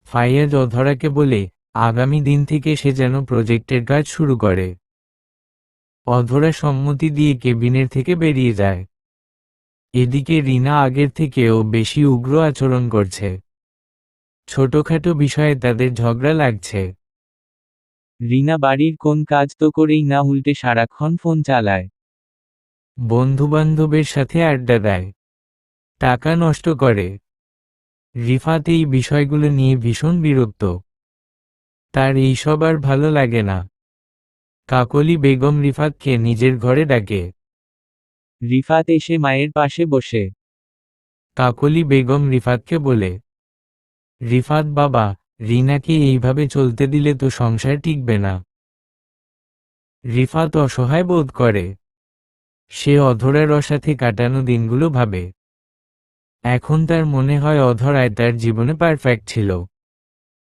ফাইয়াজ অধরাকে বলে, আগামী দিন থেকে সে যেন প্রজেক্টের কাজ শুরু করে। অধরা সম্মতি দিয়ে কেবিনের থেকে বেরিয়ে যায়। এদিকে রিনা আগের থেকেও বেশি উগ্র আচরণ করছে। ছোটখাটো বিষয়ে তাদের ঝগড়া লাগছে। রিনা বাড়ির কোন কাজ তো করেই না, উল্টে সারাক্ষণ ফোন চালায়। বন্ধুবান্ধবের সাথে আড্ডা দেয়। টাকা নষ্ট করে। রিফাত এই বিষয়গুলো নিয়ে ভীষণ বিরক্ত। তার এইসব আর ভালো লাগে না। কাকলি বেগম রিফাতকে নিজের ঘরে ডাকে। রিফাত এসে মায়ের পাশে বসে। কাকলি বেগম রিফাতকে বলে, রিফাত বাবা, রিনাকে এইভাবে চলতে দিলে তো সংসার টিকবে না। রিফাত অসহায় বোধ করে। সে অধরার সাথে কাটানো দিনগুলো ভাবে। এখন তার মনে হয় অধরায় তার জীবনে পারফেক্ট ছিল।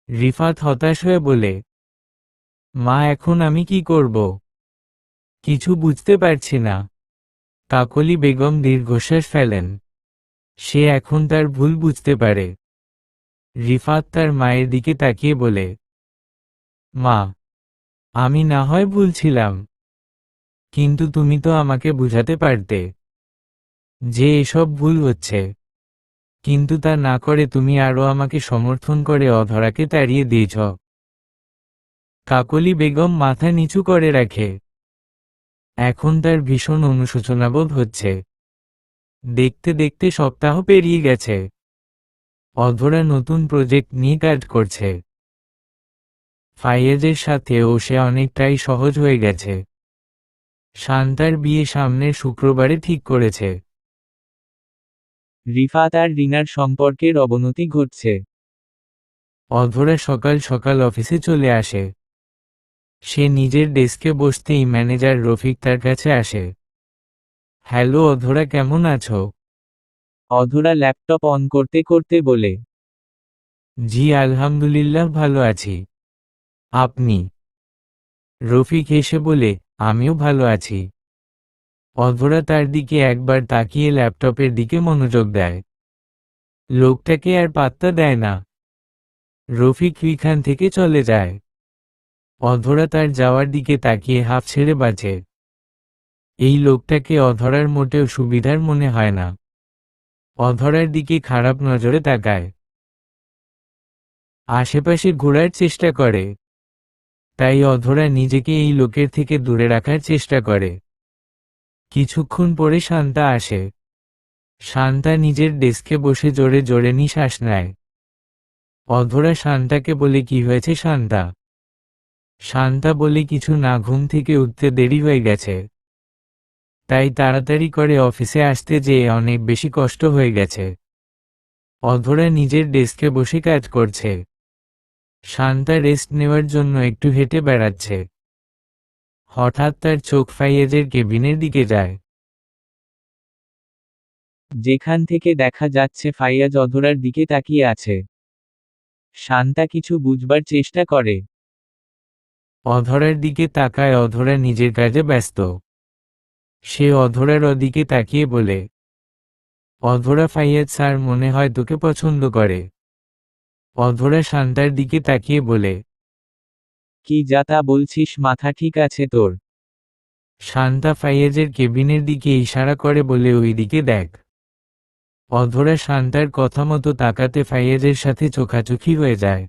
রিফাত হতাশ হয়ে বলে, মা, এখন আমি কি করব? কিছু বুঝতে পারছি না। কাকলি বেগম দীর্ঘশ্বাস ফেলেন। সে এখন তার ভুল বুঝতে পারে। রিফাত তার মায়ের দিকে তাকিয়ে বলে, মা, আমি না হয় ভুল ছিলাম, কিন্তু তুমি তো আমাকে বুঝাতে পারতে যে এসব ভুল হচ্ছে। কিন্তু তা না করে তুমি আরও আমাকে সমর্থন করে অধরাকে তাড়িয়ে দিয়েছ। কাকলি বেগম মাথা নিচু করে রাখে। এখন তার ভীষণ অনুশোচনাবোধ হচ্ছে। দেখতে দেখতে সপ্তাহ পেরিয়ে গেছে। অধরা নতুন প্রজেক্ট নিয়ে কাজ করছে। ফাইয়াজের সাথেও সে অনেকটাই সহজ হয়ে গেছে। শান্তার বিয়ে সামনের শুক্রবারে ঠিক করেছে। রিফাত আর রিনার সম্পর্কের অবনতি ঘটছে। অধরা সকাল সকাল অফিসে চলে আসে। সে নিজের ডেস্কে বসতেই ম্যানেজার রফিক তার কাছে আসে। হ্যালো অধরা, কেমন আছো? অধরা ল্যাপটপ অন করতে করতে বলে, জি আলহামদুলিল্লাহ ভালো আছি। আপনি? রফিক হেসে বলে, আমিও ভালো আছি। অধরা তার দিকে একবার তাকিয়ে ল্যাপটপের দিকে মনোযোগ দেয়। লোকটাকে আর পাত্তা দেয় না। রফিক ওইখান থেকে চলে যায়। অধরা তার যাওয়ার দিকে তাকিয়ে হাঁফ ছেড়ে বাঁচে। এই লোকটাকে অধরার মোটেও সুবিধার মনে হয় না। অধরার দিকে খারাপ নজরে তাকায়। আশেপাশে ঘোরার চেষ্টা করে। তাই অধরা নিজেকে এই লোকের থেকে দূরে রাখার চেষ্টা করে। কিছুক্ষণ পরে শান্তা আসে। শান্তা নিজের ডেস্কে বসে জোরে জোরে নিঃশ্বাস নেয়। অধরা শান্তাকে বলে কি হয়েছে শান্তা? শান্তা বলে কিছু না, ঘুম থেকে উঠতে দেরি হয়ে গেছে, তাই তাড়াতাড়ি করে অফিসে আসতে যেয়ে অনেক বেশি কষ্ট হয়ে গেছে। অধরা নিজের ডেস্কে বসে কাজ করছে। শান্তা রেস্ট নেওয়ার জন্য একটু হেঁটে বেড়াচ্ছে। হঠাৎ তার চোখ ফাইয়াজের কেবিনের দিকে যায়। যেখান থেকে দেখা যাচ্ছে ফাইয়াজ অধরার দিকে তাকিয়ে আছে। শান্তা কিছু বুঝবার চেষ্টা করে। অধরার দিকে তাকায়। অধরা নিজের কাজে ব্যস্ত। সে অধরার ওদিকে তাকিয়ে বলে, অধরা, ফাইয়াজ স্যার মনে হয় তোকে পছন্দ করে। অধরা শান্তার দিকে তাকিয়ে বলে, কি যা তা বলছিস, মাথা ঠিক আছে তোর? শান্তা ফাইয়াজের কেবিনের দিকে ইশারা করে বলে, ওই দিকে দেখ। অধরা শান্তার কথা মতো তাকাতে ফাইয়াজের সাথে চোখাচোখি হয়ে যায়।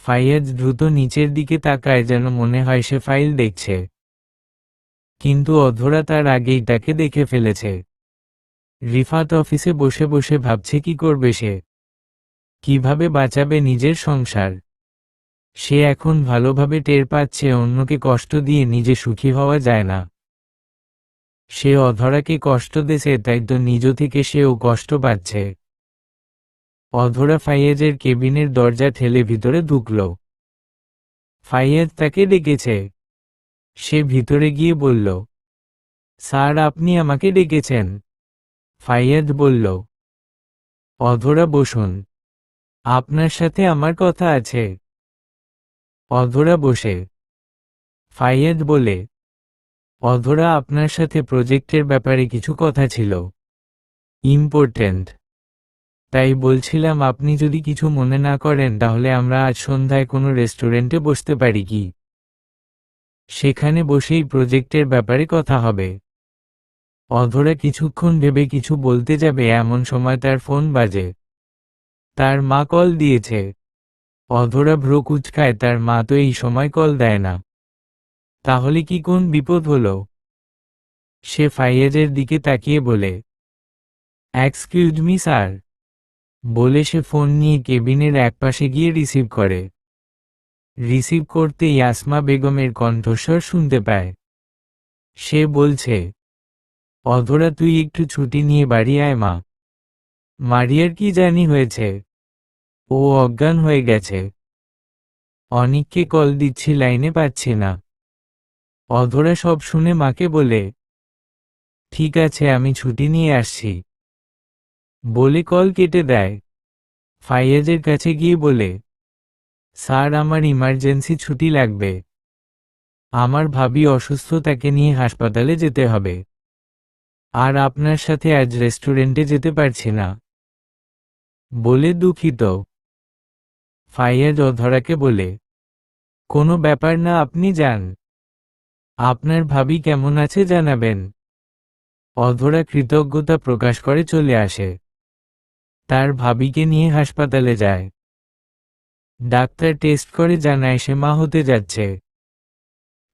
ফাইয়াজ দ্রুত নিচের দিকে তাকায়, যেন মনে হয় সে ফাইল দেখছে। কিন্তু অধরা তার আগেই তাকে দেখে ফেলেছে। রিফাত অফিসে বসে বসে ভাবছে কি করবে সে, কিভাবে বাঁচাবে নিজের সংসার। সে এখন ভালোভাবে টের পাচ্ছে অন্যকে কষ্ট দিয়ে নিজে সুখী হওয়া যায় না। সে অধরাকে কষ্ট দিয়েছে, তাই তো নিজ থেকে সেও কষ্ট পাচ্ছে। অধরা ফাইয়াজের কেবিনের দরজা ঠেলে ভিতরে ঢুকল। ফাইয়াজ তাকে ডেকেছে। সে ভিতরে গিয়ে বলল, স্যার আপনি আমাকে ডেকেছেন? ফাইয়াজ বলল, অধরা বসুন, আপনার সাথে আমার কথা আছে। অধরা বসে। ফাইয়াজ বলে, অধরা, আপনার সাথে প্রজেক্টের ব্যাপারে কিছু কথা ছিল, ইম্পর্ট্যান্ট। তাই বলছিলাম আপনি যদি কিছু মনে না করেন তাহলে আমরা আজ সন্ধ্যায় কোনো রেস্টুরেন্টে বসতে পারি কি? সেখানে বসেই প্রজেক্টের ব্যাপারে কথা হবে। অধরা কিছুক্ষণ ভেবে কিছু বলতে যাবে এমন সময় তার ফোন বাজে। তার মা কল দিয়েছে। অধরা ভ্রু কুঁচকায়, তার মা তো এই সময় কল দেয় না। তাহলে কি কোন বিপদ হলো? সে ফাইয়াজের দিকে তাকিয়ে বলে, এক্সকিউজ মি স্যার, বলে সে ফোন নিয়ে কেবিনের একপাশে গিয়ে রিসিভ করে। রিসিভ করতেই আসমা বেগমের কণ্ঠস্বর শুনতে পায়। সে বলছে, অধরা তুই একটু ছুটি নিয়ে বাড়ি আয় মা। মারিয়ার কি জানি হয়েছে, ও অজ্ঞান হয়ে গেছে। অনিককে কল দিচ্ছি, লাইনে পাচ্ছি না। অধরা সব শুনে মাকে বলে, ঠিক আছে আমি ছুটি নিয়ে আসছি, বলে কল কেটে দেয়। ফাইয়াজের কাছে গিয়ে বলে, স্যার আমার ইমার্জেন্সি ছুটি লাগবে। আমার ভাবি অসুস্থ, তাকে নিয়ে হাসপাতালে যেতে হবে। আর আপনার সাথে আজ রেস্টুরেন্টে যেতে পারছি না বলে দুঃখিত। ফাইয়াজ অধরাকে বলে, কোনো ব্যাপার না, আপনি যান। আপনার ভাবি কেমন আছে জানাবেন। অধরা কৃতজ্ঞতা প্রকাশ করে চলে আসে। তার ভাবিকে নিয়ে হাসপাতালে যায়। ডাক্তার টেস্ট করে জানায় সে মা হতে যাচ্ছে।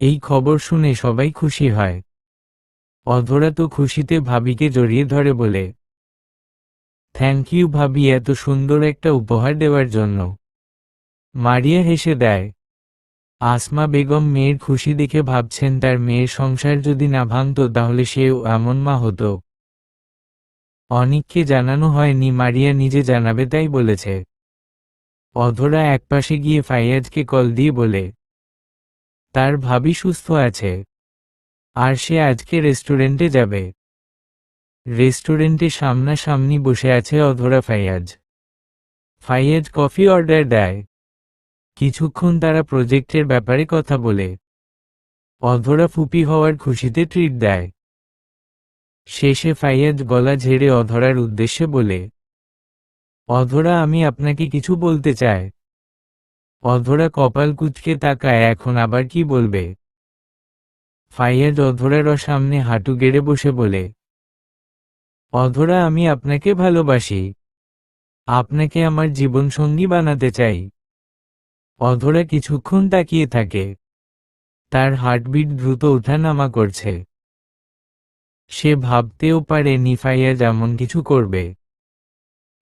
এই খবর শুনে সবাই খুশি হয়। অধরা তো খুশিতে ভাবিকে জড়িয়ে ধরে বলে, থ্যাংক ইউ ভাবি এত সুন্দর একটা উপহার দেওয়ার জন্য। মারিয়া হেসে দেয়। আসমা বেগম মেয়ের খুশি দেখে ভাবছেন তার মেয়ের সংসার যদি না ভাঙত তাহলে সেও এমন মা হতো। অনিককে জানানো হয়নি, মারিয়া নিজে জানাবে তাই বলেছে। অধরা একপাশে গিয়ে ফাইয়াজকে কল দিয়ে বলে, তার ভাবি সুস্থ আছে আর সে আজকে রেস্টুরেন্টে যাবে। রেস্টুরেন্টে সামনাসামনি বসে আছে অধরা ফাইয়াজ। ফাইয়াজ কফি অর্ডার দেয়। কিছুক্ষণ তারা প্রজেক্টের ব্যাপারে কথা বলে। অধরা ফুপি হওয়ার খুশিতে ট্রিট দেয়। শেষে ফাইয়াজ গলা ঝেড়ে অধরার উদ্দেশ্যে বলে, অধরা, আমি আপনাকে কিছু বলতে চাই। অধরা কপাল কুঁচকে তাকায়, এখন আবার কি বলবে? ফাইয়াজ অধরার সামনে হাঁটু গেড়ে বসে বলে, অধরা, আমি আপনাকে ভালোবাসি। আপনাকে আমার জীবনসঙ্গী বানাতে চাই। অধরা কিছুক্ষণ তাকিয়ে থাকে। তার হার্টবিট দ্রুত ওঠানামা করছে। সে ভাবতেও পারেনি ফাইয়াজ এমন কিছু করবে।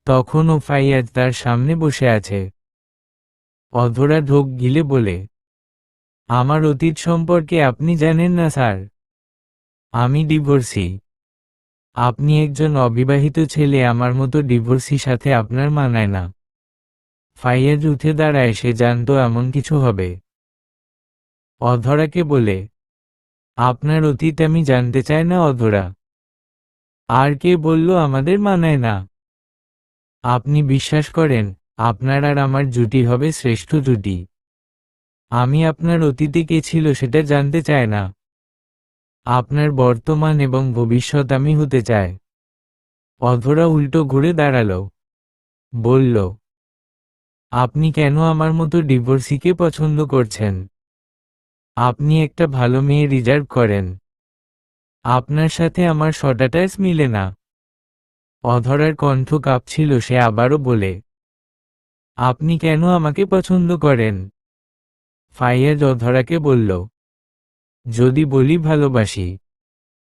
তখনও ফাইয়াজ তার সামনে বসে আছে। অধরা ঢোক গিলে বলে, আমার অতীত সম্পর্কে আপনি জানেন না স্যার। আমি ডিভোর্সি। আপনি একজন অবিবাহিত ছেলে, আমার মতো ডিভোর্সি সাথে আপনার মানায় না। ফাইয়াজ উঠে দাঁড়ায়, সে জানতো এমন কিছু হবে। অধরাকে বলে, আপনার অতীত আমি জানতে চাই না অধরা। আর কে বলল আমাদের মানায় না? আপনি বিশ্বাস করেন আপনার আর আমার জুটি হবে শ্রেষ্ঠ জুটি? আমি আপনার অতীতে কে ছিল সেটা জানতে চাই না। আপনার বর্তমান এবং ভবিষ্যৎ আমি হতে চাই। অধরা উল্টো ঘুরে দাঁড়ালো। বলল, আপনি কেন আমার মতো ডিভোর্সিকে পছন্দ করছেন? আপনি একটা ভালো মেয়ে রিজার্ভ করেন। আপনার সাথে আমার সটাটাস মিলে না। অধরার কণ্ঠ কাঁপছিল, সে আবারও বলে, আপনি কেন আমাকে পছন্দ করেন? ফাইয়াজ অধরাকে বলল, যদি বলি ভালোবাসি,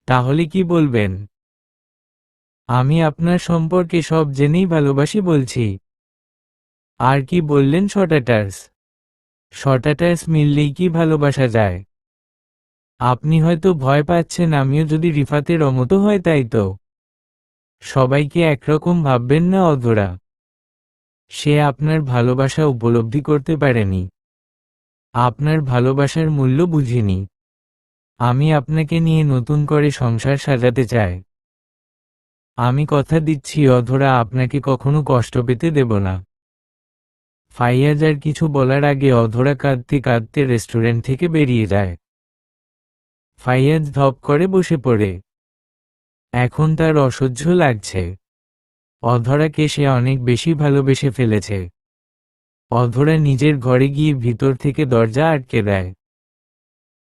তাহলে কি বলবেন? আমি আপনার সম্পর্কে সব জেনেই ভালোবাসি বলছি। আর কি বললেন সটাটাস? সটাটাস মিললেই কি ভালোবাসা যায়? আপনি হয়তো ভয় পাচ্ছেন আমিও যদি রিফাতের মতো হয়, তাই তো? সবাইকে একরকম ভাববেন না অধরা। সে আপনার ভালোবাসা উপলব্ধি করতে পারেনি। আপনার ভালোবাসার মূল্য বুঝিনি। আমি আপনাকে নিয়ে নতুন করে সংসার সাজাতে চাই। আমি কথা দিচ্ছি অধরা, আপনাকে কখনো কষ্ট পেতে দেব না। ফাইয়াজ আর কিছু বলার আগে অধরা কাঁদতে কাঁদতে রেস্টুরেন্ট থেকে বেরিয়ে যায়। ফাইয়াজ ধপ করে বসে পড়ে। এখন তার অসহ্য লাগছে। অধরাকে সে অনেক বেশি ভালোবেসে ফেলেছে। অধরা নিজের ঘরে গিয়ে ভিতর থেকে দরজা আটকে দেয়।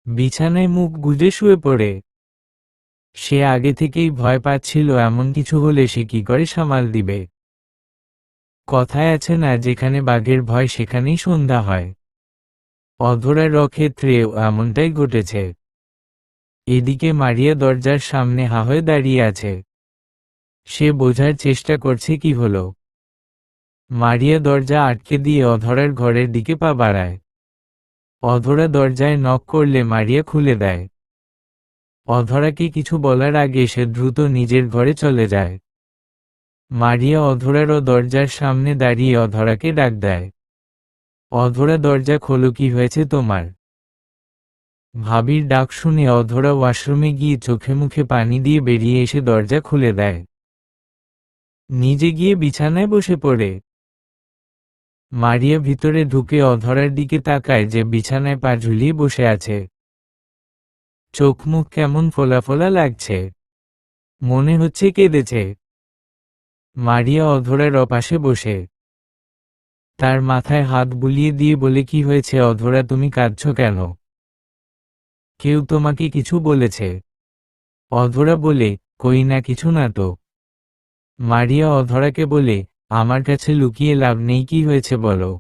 বিছানায় মুখ গুজে শুয়ে পড়ে। সে আগে থেকেই ভয় পাচ্ছিল এমন কিছু হলে সে কি করে সামাল দিবে। কথায় আছে না, যেখানে বাঘের ভয় সেখানেই সন্ধ্যা হয়। অধরার ক্ষেত্রেও এমনটাই ঘটেছে। এদিকে মারিয়া দরজার সামনে হা হয়ে দাঁড়িয়ে আছে। সে বোঝার চেষ্টা করছে কি হলো। মারিয়া দরজা আটকে দিয়ে অধরার ঘরের দিকে পা বাড়ায়। অধরা দরজায় নক করলে মারিয়া খুলে দেয়। অধরাকে কিছু বলার আগে সে দ্রুত নিজের ঘরে চলে যায়। মারিয়া অধরারও দরজার সামনে দাঁড়িয়ে অধরাকে ডাক দেয়। অধরা, দরজা খোলো, কি হয়েছে তোমার? ভাবির ডাক শুনে অধরা ওয়াশরুমে গিয়ে চোখে মুখে পানি দিয়ে বেরিয়ে এসে দরজা খুলে দেয়। নিজে গিয়ে বিছানায় বসে পড়ে। মারিয়া ভিতরে ঢুকে অধরার দিকে তাকায়, যে বিছানায় পা ঝুলিয়ে বসে আছে। চোখ মুখ কেমন ফোলা ফোলা লাগছে। মনে হচ্ছে কেঁদেছে। মারিয়া অধরার পাশে বসে তার মাথায় হাত বুলিয়ে দিয়ে বলে, কি হয়েছে অধরা, তুমি কাঁদছো কেন? কেউ তোমাকে কিছু বলেছে? অধরা বলে, কই না, কিছু না তো। মারিয়া অধরাকে বলে, আমার কাছে লুকিয়ে লাভ নেই, কি হয়েছে বলো।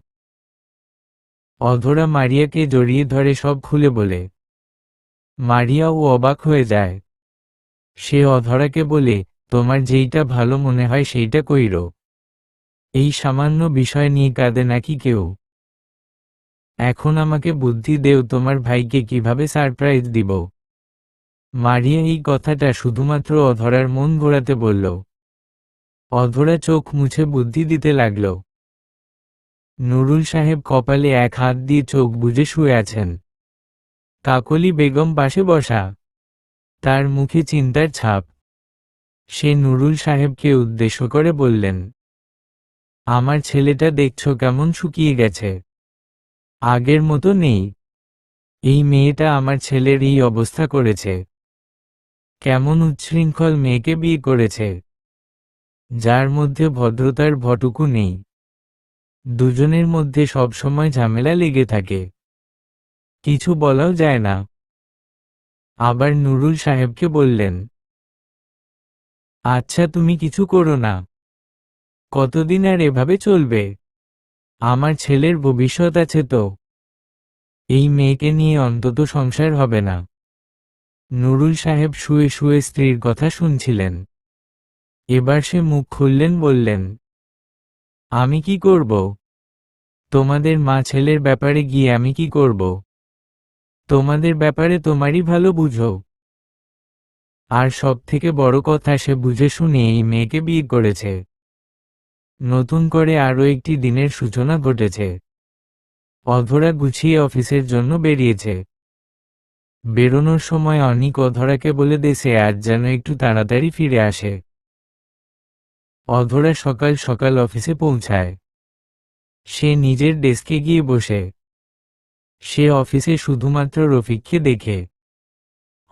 অধরা মারিয়াকে জড়িয়ে ধরে সব খুলে বলে। মারিয়াও অবাক হয়ে যায়। সে অধরাকে বলে, তোমার যেইটা ভালো মনে হয় সেইটা কইরো। এই সামান্য বিষয় নিয়ে কাঁদে নাকি কেউ? এখন আমাকে বুদ্ধি দেও, তোমার ভাইকে কিভাবে সারপ্রাইজ দিব। মারিয়া এই কথাটা শুধুমাত্র অধরার মন ঘোরাতে বলল। অধরা চোখ মুছে বুদ্ধি দিতে লাগল। নুরুল সাহেব কপালে এক হাত দিয়ে চোখ বুজে শুয়ে আছেন। কাকলি বেগম পাশে বসা। তার মুখে চিন্তার ছাপ। সে নুরুল সাহেবকে উদ্দেশ্য করে বললেন, আমার ছেলেটা দেখছো কেমন শুকিয়ে গেছে। আগের মতো নেই। এই মেয়েটা আমার ছেলের এই অবস্থা করেছে। কেমন উচ্ছৃঙ্খল মেয়েকে বিয়ে করেছে, যার মধ্যে ভদ্রতার ভটুকু নেই। দুজনের মধ্যে সবসময় ঝামেলা লেগে থাকে, কিছু বলাও যায় না। আবার নুরুল সাহেবকে বললেন, আচ্ছা তুমি কিছু করো না, কতদিন আর এভাবে চলবে? আমার ছেলের ভবিষ্যৎ আছে তো, এই মেয়েকে নিয়ে অন্তত সংসার হবে না। নুরুল সাহেব শুয়ে শুয়ে স্ত্রীর কথা শুনছিলেন। এবার সে মুখ খুললেন, বললেন, আমি কি করব? তোমাদের মা ছেলের ব্যাপারে গিয়ে আমি কি করব? তোমাদের ব্যাপারে তোমারই ভালো বুঝো। আর সব থেকে বড় কথা, সে বুঝে শুনে এই মেয়েকে বিয়ে করেছে। নতুন করে আরও একটি দিনের সূচনা ঘটেছে। অধরা গুছিয়ে অফিসের জন্য বেরিয়েছে। বেরোনোর সময় অনিক অধরাকে বলে দেশে আজ যেন একটু তাড়াতাড়ি ফিরে আসে। অধরা সকাল সকাল অফিসে পৌঁছায়। সে নিজের ডেস্কে গিয়ে বসে। সে অফিসে শুধুমাত্র রফিককে দেখে।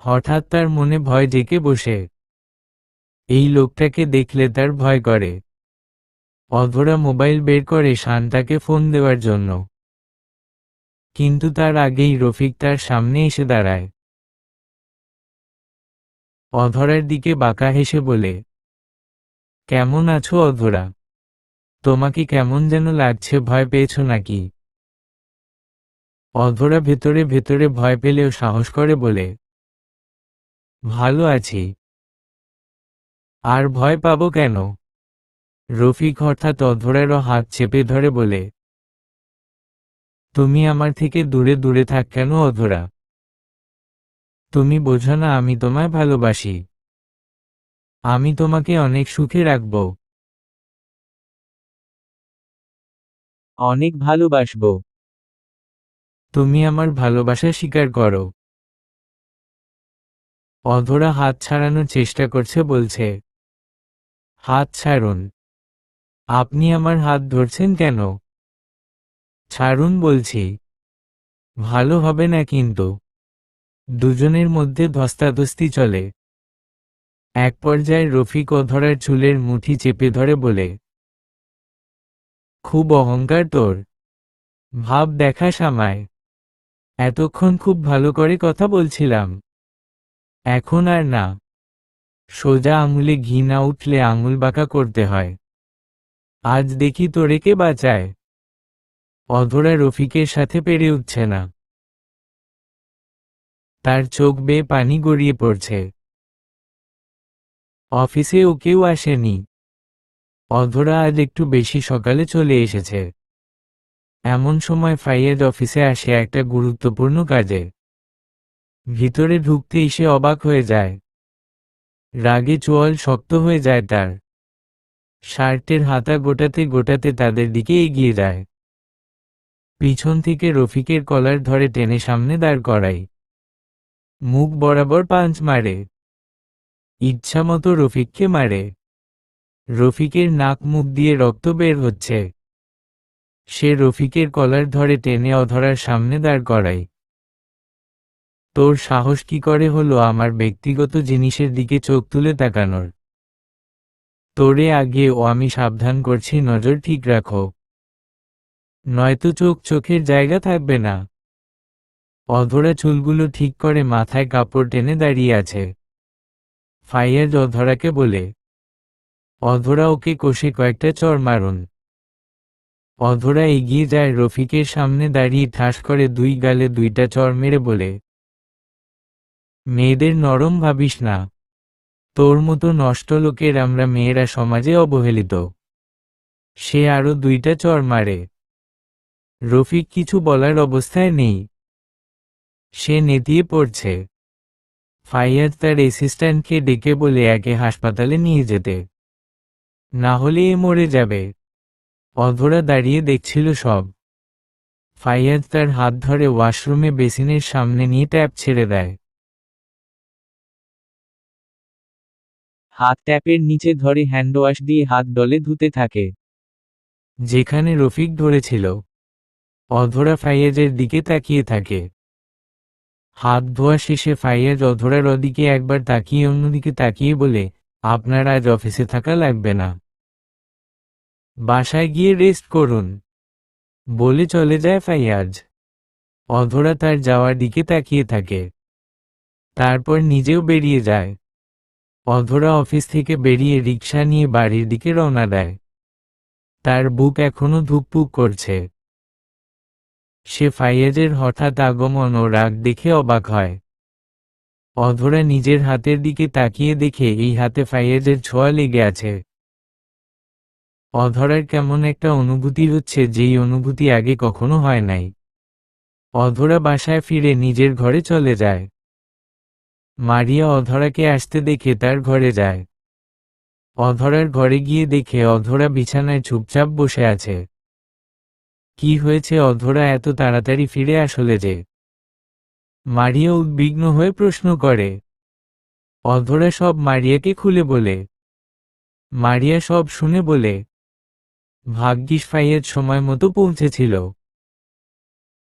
হঠাৎ তার মনে ভয় জেঁকে বসে। এই লোকটাকে দেখলে তার ভয় করে। অধরা মোবাইল বের করে শান্তাকে ফোন দেওয়ার জন্য, কিন্তু তার আগেই রফিক তার সামনে এসে দাঁড়ায়। অধরার দিকে বাঁকা হেসে বলে, কেমন আছো অধরা? তোমাকে কেমন যেন লাগছে, ভয় পেয়েছো নাকি? অধরা ভেতরে ভেতরে ভয় পেলেও সাহস করে বলে, ভালো আছি। আর ভয় পাবো কেন? রফিক হঠাৎ অধরারও হাত চেপে ধরে বলে, তুমি আমার থেকে দূরে দূরে থাক কেন অধরা? তুমি বোঝো না আমি তোমায় ভালোবাসি। আমি তোমাকে অনেক সুখে রাখব। অনেক ভালোবাসবো। তুমি আমার ভালোবাসা স্বীকার করো। অধরা হাত ছাড়ানোর চেষ্টা করছে, বলছে, হাত ছাড়ুন। আপনি আমার হাত ধরছেন কেন? ছাড়ুন বলছি। ভালো হবে না কিন্তু। দুজনের মধ্যে ধস্তাধস্তি চলে। এক পর্যায়ে রফিক অধরার চুলের মুঠি চেপে ধরে বলে, খুব অহংকার তোর, ভাব দেখাস আমায়। এতক্ষণ খুব ভালো করে কথা বলছিলাম, এখন আর না। সোজা আঙুলে ঘি না উঠলে আঙুল বাঁকা করতে হয়। আজ দেখি তোরে কে বাঁচায়। অধরা রফিকের সাথে পেরে উঠছে না। তার চোখ বেয়ে পানি গড়িয়ে পড়ছে। অফিসে ও কেউ আসেনি। অধরা আজ একটু বেশি সকালে চলে এসেছে। এমন সময় ফাইয়াজ অফিসে আসে একটা গুরুত্বপূর্ণ কাজে। ভিতরে ঢুকতেই সে অবাক হয়ে যায়। রাগে চোয়াল শক্ত হয়ে যায় তার। শার্টের হাতা গোটাতে গোটাতে তাদের দিকে এগিয়ে যায়। পিছন থেকে রফিকের কলার ধরে টেনে সামনে দাঁড় করায়। মুখ বরাবর পাঞ্চ মারে। ইচ্ছামতো রফিককে মারে। রফিকের নাক মুখ দিয়ে রক্ত বের হচ্ছে। সে রফিকের কলার ধরে টেনে অধরার সামনে দাঁড় করায়। তোর সাহস কি করে হলো আমার ব্যক্তিগত জিনিসের দিকে চোখ তুলে তাকানোর? তোরে আগে ও আমি সাবধান করছি, নজর ঠিক রাখো, নয়তো চোখের জায়গা থাকবে না। অধরা চুলগুলো ঠিক করে মাথায় কাপড় টেনে দাঁড়িয়ে আছে। ফাইয়াজ অধরাকে বলে, অধরা ওকে কষে কয়েকটা চড় মারুন। অধরা এগিয়ে যায় রফিকের সামনে, দাঁড়িয়ে ঠাস করে দুই গালে দুইটা চড় মেরে বলে, মেয়েদের নরম ভাবিস না। তোর মতো নষ্ট লোকের আমরা মেয়েরা সমাজে অবহেলিত। সে আরো দুইটা চড় মারে। রফিক কিছু বলার অবস্থায় নেই। সে নেতিয়ে পড়ছে। ফাইয়াজ তার অ্যাসিস্ট্যান্টকে ডেকে বলে একে হাসপাতালে নিয়ে যেতে, না হলে এ মরে যাবে। অধরা দাঁড়িয়ে দেখছিল সব। ফাইয়াজ তার হাত ধরে ওয়াশরুমে বেসিনের সামনে নিয়ে ট্যাপ ছেড়ে দেয়। হাত ট্যাপের নিচে ধরে হ্যান্ডওয়াশ দিয়ে হাত ডলে ধুতে থাকে। যেখানে রফিক ধরেছিল। অধরা ফাইয়াজের দিকে তাকিয়ে থাকে। হাত ধোয়া শেষে ফাইয়াজ অধরার ওদিকে একবার তাকিয়ে অন্যদিকে তাকিয়ে বলে, আপনার আজ অফিসে থাকা লাগবে না, বাসায় গিয়ে রেস্ট করুন, বলে চলে যায় ফাইয়াজ। অধরা তার যাওয়ার দিকে তাকিয়ে থাকে, তারপর নিজেও বেরিয়ে যায়। অধরা অফিস থেকে বেরিয়ে রিকশা নিয়ে বাড়ির দিকে রওনা দেয়। তার বুক এখনো ধুকপুক করছে। সে ফাইয়াজের হঠাৎ আগমন ও রাগ দেখে অবাক হয়। অধরা নিজের হাতের দিকে তাকিয়ে দেখে এই হাতে ফাইয়াজের ছোঁয়া লেগে আছে। অধরার কেমন একটা অনুভূতি হচ্ছে, যেই অনুভূতি আগে কখনো হয় নাই। অধরা বাসায় ফিরে নিজের ঘরে চলে যায়। মারিয়া অধরাকে আসতে দেখে তার ঘরে যায়। অধরার ঘরে গিয়ে দেখে অধরা বিছানায় চুপচাপ বসে আছে। কি হয়েছে, অধরা এত তাড়াতাড়ি ফিরে আসলে যে? মারিয়া উদ্বিগ্ন হয়ে প্রশ্ন করে। অধরা সব মারিয়াকে খুলে বলে। মারিয়া সব শুনে বলে, ভাগ্যিস ফাইয়াজ সময় মতো পৌঁছেছিল,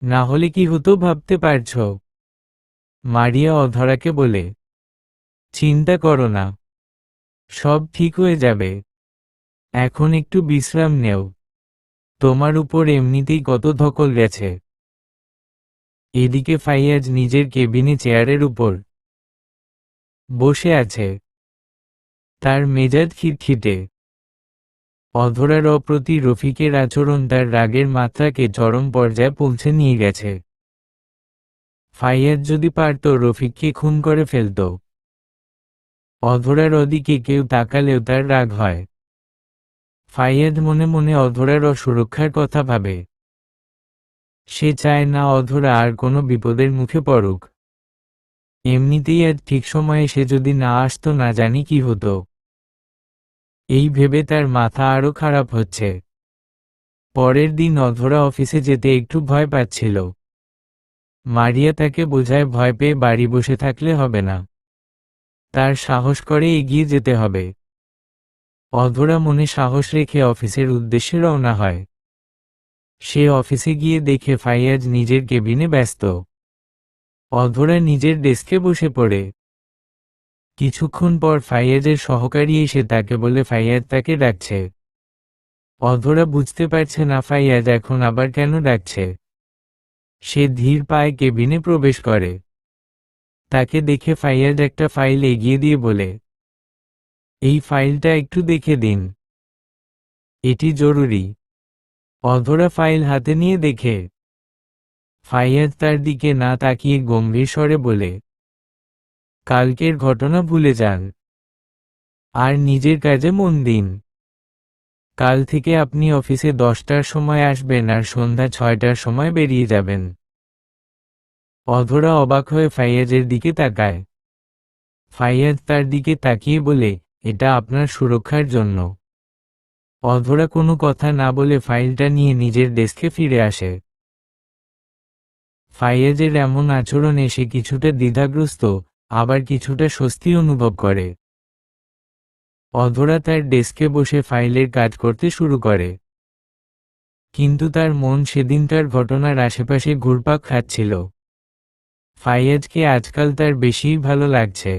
না হলে কি হতো ভাবতে পারছ? মারিয়া অধরাকে বলে, চিন্তা করো না, সব ঠিক হয়ে যাবে, এখন একটু বিশ্রাম নেও, তোমার উপর এমনিতেই কত ধকল গেছে। এদিকে ফাইয়াজ নিজের কেবিনে চেয়ারের উপর বসে আছে। তার মেজাজ খিটখিটে। অধরার প্রতি রফিকের আচরণ তার রাগের মাত্রাকে চরম পর্যায়ে পৌঁছে নিয়ে গেছে। ফাইয়াজ যদি পারত রফিককে খুন করে ফেলত। অধরার ওদিকে কেউ তাকালেও তার রাগ হয়। ফাইয়াজ মনে মনে অধরার অসুরক্ষার কথা ভাবে। সে চায় না অধরা আর কোনো বিপদের মুখে পড়ুক। এমনিতেই আজ ঠিক সময়ে সে যদি না আসতো না জানি কি হতো। এই ভেবে তার মাথা আরো খারাপ হচ্ছে। পরের দিন অধরা অফিসে যেতে একটু ভয় পাচ্ছিল। মারিয়া তাকে বোঝায় ভয় পেয়ে বাড়ি বসে থাকলে হবে না, তার সাহস করে এগিয়ে যেতে হবে। অধরা মনে সাহস রেখে অফিসের উদ্দেশ্যে রওনা হয়। সে অফিসে গিয়ে দেখে ফাইয়াজ নিজের কেবিনে ব্যস্ত। অধরা নিজের ডেস্কে বসে পড়ে। কিছুক্ষণ পর ফাইয়াজের সহকারী এসে তাকে বলে ফাইয়াজ তাকে ডাকছে। অধরা বুঝতে পারছে না ফাইয়াজ এখন আবার কেন ডাকছে। সে ধীর পায়ে কেবিনে প্রবেশ করে। তাকে দেখে ফাইয়াজ একটা ফাইল এগিয়ে দিয়ে বলে, এই ফাইলটা একটু দেখে দিন, এটি জরুরি। অধরা ফাইল হাতে নিয়ে দেখে। ফাইয়াজ তার দিকে না তাকিয়ে গম্ভীর স্বরে বলে, কালকের ঘটনা ভুলে যান, আর নিজের কাজে মন দিন। কাল থেকে আপনি অফিসে 10টার সময় আসবেন আর সন্ধ্যা 6টার সময় বেরিয়ে যাবেন। অধরা অবাক হয়ে ফাইয়াজের দিকে তাকায়। ফাইয়াজ তার দিকে তাকিয়ে বলে, এটা আপনার সুরক্ষার জন্য। অধরা কোনো কথা না বলে ফাইলটা নিয়ে নিজের ডেস্কে ফিরে আসে। ফাইয়াজের এমন আচরণে সে কিছুটা দ্বিধাগ্রস্ত, আবার কিছুটা স্বস্তি অনুভব করে। অধরা তার ডেস্কে বসে ফাইলের কাজ করতে শুরু করে। কিন্তু তার মন সেদিনকার ঘটনার আশেপাশে ঘুরপাক খাচ্ছিল। ফাইয়াজকে আজকাল তার বেশিই ভালো লাগছে।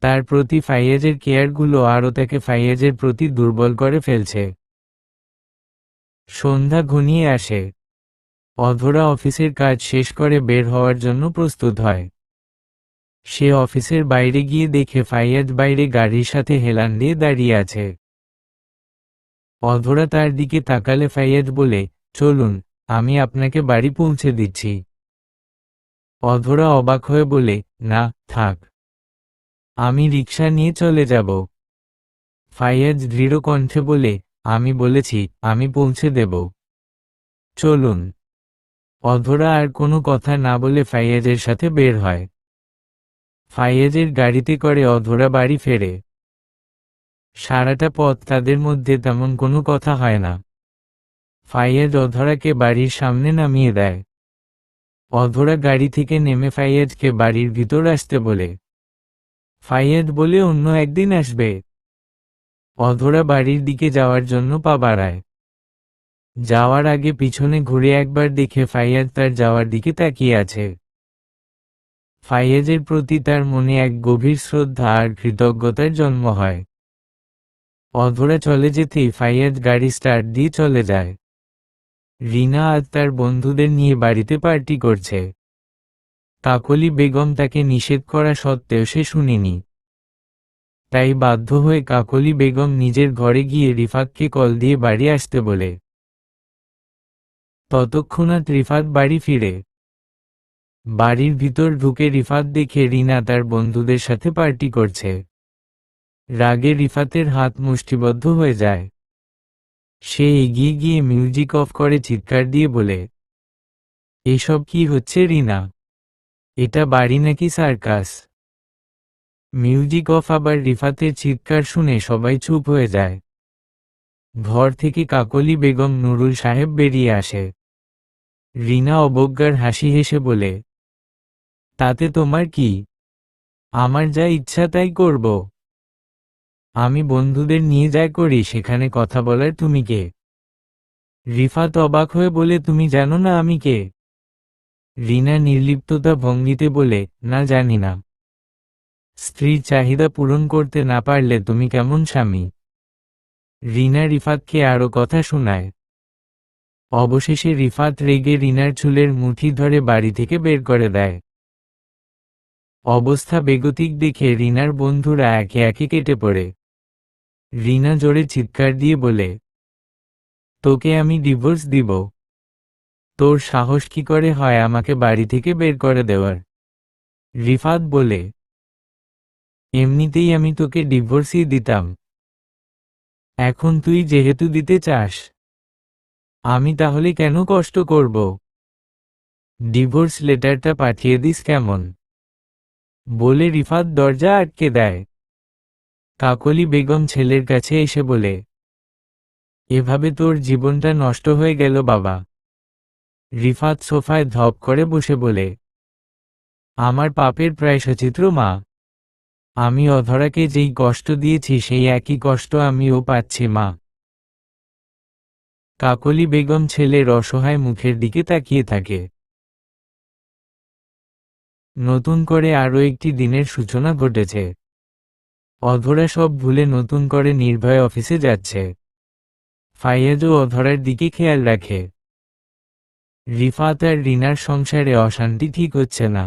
তার প্রতি ফাইয়াজের কেয়ারগুলো আরও তাকে ফাইয়াজের প্রতি দুর্বল করে ফেলছে। সন্ধ্যা ঘনিয়ে আসে। অধরা অফিসের কাজ শেষ করে বের হওয়ার জন্য প্রস্তুত হয়। সে অফিসের বাইরে গিয়ে দেখে ফাইয়াজ বাইরে গাড়ির সাথে হেলান দিয়ে দাঁড়িয়ে আছে। অধরা তার দিকে তাকালে ফাইয়াজ বলে, চলুন, আমি আপনাকে বাড়ি পৌঁছে দিচ্ছি। অধরা অবাক হয়ে বলে, না, থাক, আমি রিকশা নিয়ে চলে যাব। ফাইয়াজ দৃঢ় কণ্ঠে বলে, আমি বলেছি আমি পৌঁছে দেব, চলুন। অধরা আর কোনো কথা না বলে ফাইয়াজের সাথে বের হয়। ফাইয়াজের গাড়িতে করে অধরা বাড়ি ফেরে। সারাটা পথ তাদের মধ্যে তেমন কোনো কথা হয় না। ফাইয়াজ অধরাকে বাড়ির সামনে নামিয়ে দেয়। অধরা গাড়ি থেকে নেমে ফাইয়াজকে বাড়ির ভিতর আসতে বলে। ফাইয়াজ বলে অন্য একদিন আসবে। অধরা বাড়ির দিকে যাওয়ার জন্য পা বাড়ায়। যাওয়ার আগে পিছনে ঘুরে একবার দেখে ফাইয়াজ তার যাওয়ার দিকে তাকিয়ে আছে। ফাইয়াজের প্রতি তার মনে এক গভীর শ্রদ্ধা আর কৃতজ্ঞতার জন্ম হয়। অধরা চলে যেতেই ফাইয়াজ গাড়ি স্টার্ট দিয়ে চলে যায়। রিনা আজ তার বন্ধুদের নিয়ে বাড়িতে পার্টি করছে। কাকলি বেগম তাকে নিষেধ করা সত্ত্বেও সে শুনেনি। তাই বাধ্য হয়ে কাকলি বেগম নিজের ঘরে গিয়ে রিফাতকে কল দিয়ে বাড়ি আসতে বলে। ততক্ষণাৎ রিফাত বাড়ি ফিরে। বাড়ির ভিতর ঢুকে রিফাত দেখে রিনা তার বন্ধুদের সাথে পার্টি করছে। রাগে রিফাতের হাত মুষ্টিবদ্ধ হয়ে যায়। সে এগিয়ে গিয়ে মিউজিক অফ করে চিৎকার দিয়ে বলে, এসব কি হচ্ছে রিনা? এটা বাড়ি নাকি সার্কাস? Music of. আবার রিফাতের চিৎকার শুনে সবাই চুপ হয়ে যায়। ঘর থেকে কাকলি বেগম নুরুল সাহেব বেরিয়ে আসে। রিনা অবজ্ঞার হাসি হেসে বলে, তাতে তোমার কি? আমার যা ইচ্ছা তাই করব। আমি বন্ধুদের নিয়ে যা করি সেখানে কথা বলার তুমি কে? রিফাত অবাক হয়ে বলে, তুমি জানো না আমি কে? রিনা নির্লিপ্ততা ভঙ্গিতে বলে, না জানি না। স্ত্রীর চাহিদা পূরণ করতে না পারলে তুমি কেমন স্বামী? রিনা রিফাতকে আরো কথা শোনায়। অবশেষে রিফাত রেগে রিনার চুলের মুঠি ধরে বাড়ি থেকে বের করে দেয়। অবস্থা বেগতিক দেখে রিনার বন্ধুরা একে একে কেটে পড়ে। রিনা জোরে চিৎকার দিয়ে বলে, তোকে আমি ডিভোর্স দিব। তোর সাহস কি করে হয় আমাকে বাড়ি থেকে বের করে দেওয়ার? রিফাত বলে, এমনিতেই আমি তোকে ডিভোর্সই দিতাম। এখন তুই যেহেতু দিতে চাস, আমি তাহলে কেন কষ্ট করব? ডিভোর্স লেটারটা পাঠিয়ে দিস কেমন? বলে রিফাত দরজা আটকে দেয়। কাকলি বেগম ছেলের কাছে এসে বলে, এভাবে তোর জীবনটা নষ্ট হয়ে গেল বাবা। রিফাত সোফায় ধপ করে বসে বলে, আমার পাপের প্রায়শ্চিত্ত মা। আমি অধরাকে যেই কষ্ট দিয়েছি সেই একই কষ্ট আমিও পাচ্ছি মা। কাকলি বেগম ছেলের অসহায় মুখের দিকে তাকিয়ে থাকে। নতুন করে আরও একটি দিনের সূচনা ঘটেছে। অধরা সব ভুলে নতুন করে নির্ভয় অফিসে যাচ্ছে। ফাইয়াজও অধরার দিকে খেয়াল রাখে। রিফাত আর রিনার সংসারে অশান্তি ঠিক হচ্ছে না।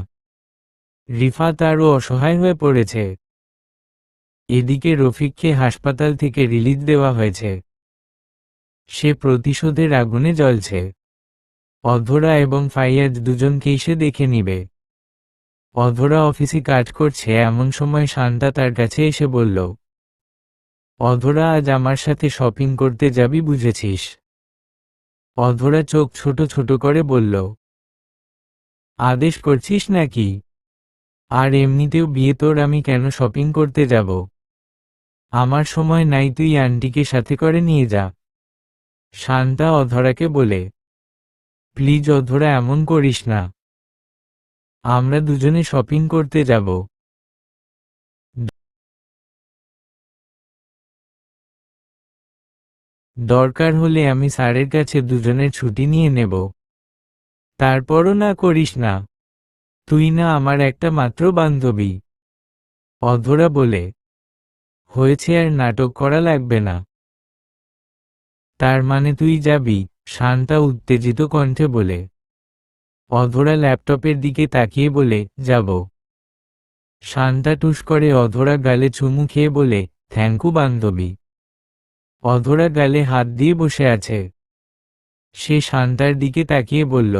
রিফাত আরও অসহায় হয়ে পড়েছে। এদিকে রফিককে হাসপাতাল থেকে রিলিজ দেওয়া হয়েছে। সে প্রতিশোধের আগুনে জ্বলছে। অধরা এবং ফাইয়াজ দুজনকেই সে দেখে নিবে। অধরা অফিসে কাজ করছে এমন সময় শান্তা তার কাছে এসে বলল, অধরা আজ আমার সাথে শপিং করতে যাবি বুঝেছিস? অধরা চোখ ছোট ছোট করে বলল, আদেশ করছিস নাকি? আর এমনিতেও বিয়ে তোর, আমি কেন শপিং করতে যাব? আমার সময় নাই, তুই আন্টিকে সাথে করে নিয়ে যা। শান্তা অধরাকে বলে, প্লিজ অধরা এমন করিস না। আমরা দুজনে শপিং করতে যাব। দরকার হলে আমি স্যারের কাছে দুজনের ছুটি নিয়ে নেব। তারপরও না করিস না। তুই না আমার একটা মাত্র বান্ধবী। অধরা বলে, হয়েছে আর নাটক করা লাগবে না। তার মানে তুই যাবি? শান্তা উত্তেজিত কণ্ঠে বলে। অধরা ল্যাপটপের দিকে তাকিয়ে বলে, যাব। শান্তা টুস করে অধরা গালে চুমু খেয়ে বলে, থ্যাঙ্কু বান্ধবী। অধরা গালে হাত দিয়ে বসে আছে। সে শান্তার দিকে তাকিয়ে বলল,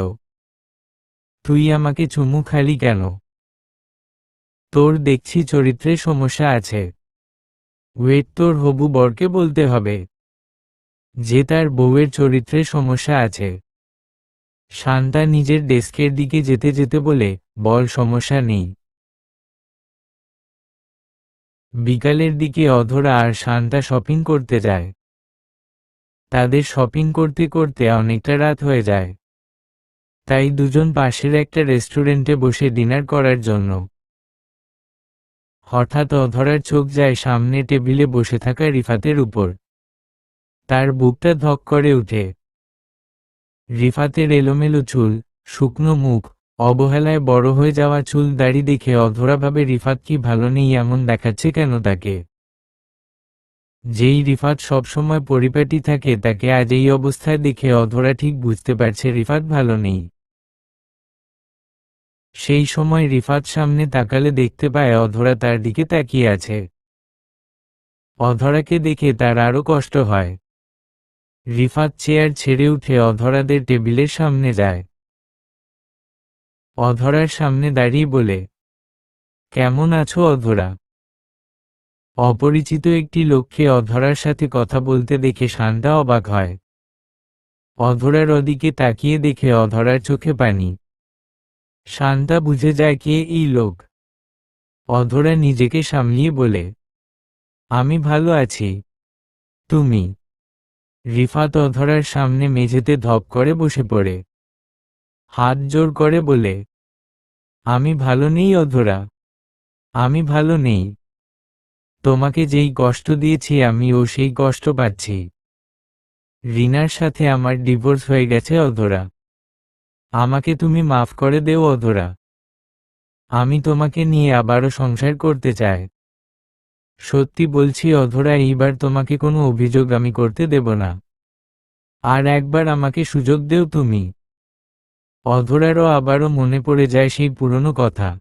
তুই আমাকে চুমু খালি কেন? তোর দেখছি চরিত্রে সমস্যা আছে। ওয়েট, তোর হবু বরকে বলতে হবে যে তার বউয়ের চরিত্রে সমস্যা আছে। শান্তা নিজের ডেস্কের দিকে যেতে যেতে বলে, বল সমস্যা নেই। বিকালের দিকে অধরা আর শান্তা শপিং করতে যায়। তাদের শপিং করতে করতে অনেকটা রাত হয়ে যায়। তাই দুজন পাশের একটা রেস্টুরেন্টে বসে ডিনার করার জন্য। হঠাৎ অধরার চোখ যায় সামনে টেবিলে বসে থাকা রিফাতের উপর। তার বুকটা ধক করে উঠে। রিফাতের এলোমেলো চুল, শুকনো মুখ, অবহেলায় বড় হয়ে যাওয়া চুল দাড়ি দেখে অধরা ভাবে রিফাত কি ভালো নেই এমন দেখাচ্ছে কেন তাকে। যেই রিফাত সবসময় পরিপাটি থাকে তাকে আজ এই অবস্থায় দেখে অধরা ঠিক বুঝতে পারছে রিফাত ভালো নেই। সেই সময় রিফাত সামনে তাকালে দেখতে পায় অধরা তার দিকে তাকিয়ে আছে। অধরাকে দেখে তার আরো কষ্ট হয়। রিফাত চেয়ার ছেড়ে উঠে অধরাদের টেবিলের সামনে যায়। অধরার সামনে দাঁড়িয়ে বলে, কেমন আছো অধরা? অপরিচিত একটি লোককে অধরার সাথে কথা বলতে দেখে শান্তা অবাক হয়। অধরার ওদিকে তাকিয়ে দেখে অধরার চোখে পানি। শান্তা বুঝে যায় কে এই লোক। অধরা নিজেকে সামলিয়ে বলে, আমি ভালো আছি। তুমি? রিফাত অধরার সামনে মেঝেতে ধপ করে বসে পড়ে। হাত জোর করে বলে, আমি ভালো নেই অধরা। আমি ভালো নেই। তোমাকে যেই কষ্ট দিয়েছি আমিও সেই কষ্ট পাচ্ছি। রিনার সাথে আমার ডিভোর্স হয়ে গেছে অধরা। আমাকে তুমি মাফ করে দেও অধরা। আমি তোমাকে নিয়ে আবারও সংসার করতে চাই। সত্যি বলছি অধরা, এইবার তোমাকে কোনো অভিযোগ আমি করতে দেব না। আর একবার আমাকে সুযোগ দেও তুমি। অধরারও আবারও মনে পড়ে যায় সেই পুরনো কথা।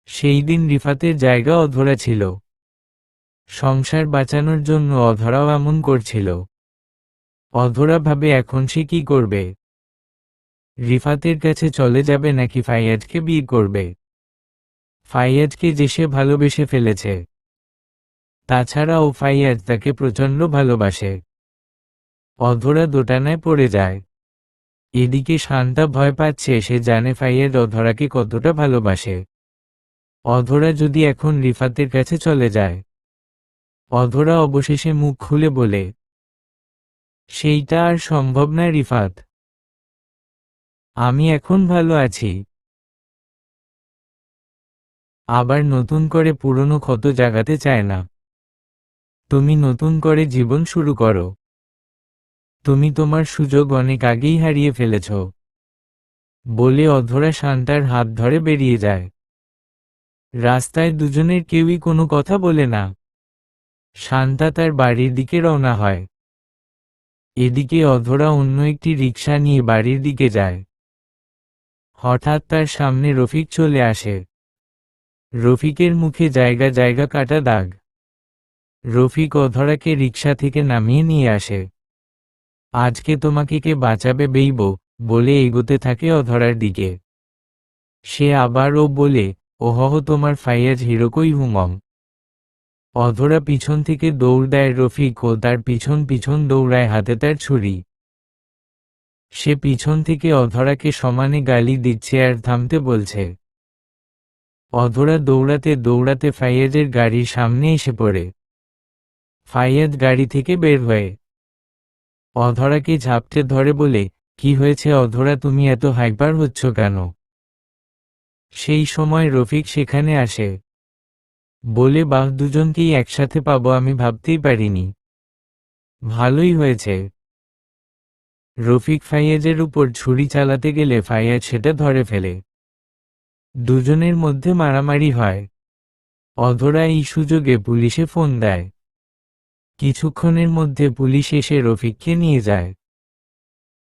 সেই দিন রিফাতের জায়গা অধরা ছিল। সংসার বাঁচানোর জন্য অধরাও এমন করছিল। অধরা ভাবে এখন সে কি করবে। রিফাতের কাছে চলে যাবে নাকি ফাইয়াজকে বিয়ে করবে। ফাইয়াজকে যে সে ভালোবেসে ফেলেছে। তাছাড়াও ফাইয়াজ তাকে প্রচণ্ড ভালোবাসে। অধরা দোটানায় পড়ে যায়। এদিকে শান্তা ভয় পাচ্ছে, সে জানে ফাইয়াজ অধরাকে কতটা ভালোবাসে। অধরা যদি এখন রিফাতের কাছে চলে যায়। অধরা অবশেষে মুখ খুলে বলে, সেইটা আর সম্ভব না রিফাত। আমি এখন ভালো আছি। আবার নতুন করে পুরনো ক্ষত জাগাতে চায় না। তুমি নতুন করে জীবন শুরু করো। তুমি তোমার সুযোগ অনেক আগেই হারিয়ে ফেলেছ। বলে অধরা শান্তার হাত ধরে বেরিয়ে যায়। রাস্তায় দুজনের কেউই কোনো কথা বলে না। শান্তা তার বাড়ির দিকে রওনা হয়। এদিকে অধরা অন্য একটি রিকশা নিয়ে বাড়ির দিকে যায়। হঠাৎ তার সামনে রফিক চলে আসে। রফিকের মুখে জায়গা জায়গা কাটা দাগ। রফিক অধরাকে রিকশা থেকে নামিয়ে নিয়ে আসে। আজকে তোমাকে কে বাঁচাবে বেইব, বলে এগোতে থাকে অধরার দিকে। সে আবারও বলে, ওহহ তোমার ফাইয়াজ হিরোকই হুমম। অধরা পিছন থেকে দৌড় দেয় রফিক ও তার পিছন পিছন দৌড়ায়, হাতে তার ছুরি। সে পিছন থেকে অধরাকে সমানে গালি দিচ্ছে আর থামতে বলছে। অধরা দৌড়াতে দৌড়াতে ফাইয়াজের গাড়ির সামনে এসে পড়ে। ফাইয়াজ গাড়ি থেকে বের হয়ে অধরাকে ঝাপটে ধরে বলে, কি হয়েছে অধরা, তুমি এত হাইপার হচ্ছ কেন? সেই সময় রফিক সেখানে আসে। বলে, বাহ, দুজনকেই একসাথে পাবো আমি ভাবতেই পারিনি। ভালোই হয়েছে। রফিক ফাইয়াজের উপর ছুরি চালাতে গেলে ফাইয়াজ সেটা ধরে ফেলে। দুজনের মধ্যে মারামারি হয়। অধরা এই সুযোগে পুলিশে ফোন দেয়। কিছুক্ষণের মধ্যে পুলিশ এসে রফিককে নিয়ে যায়।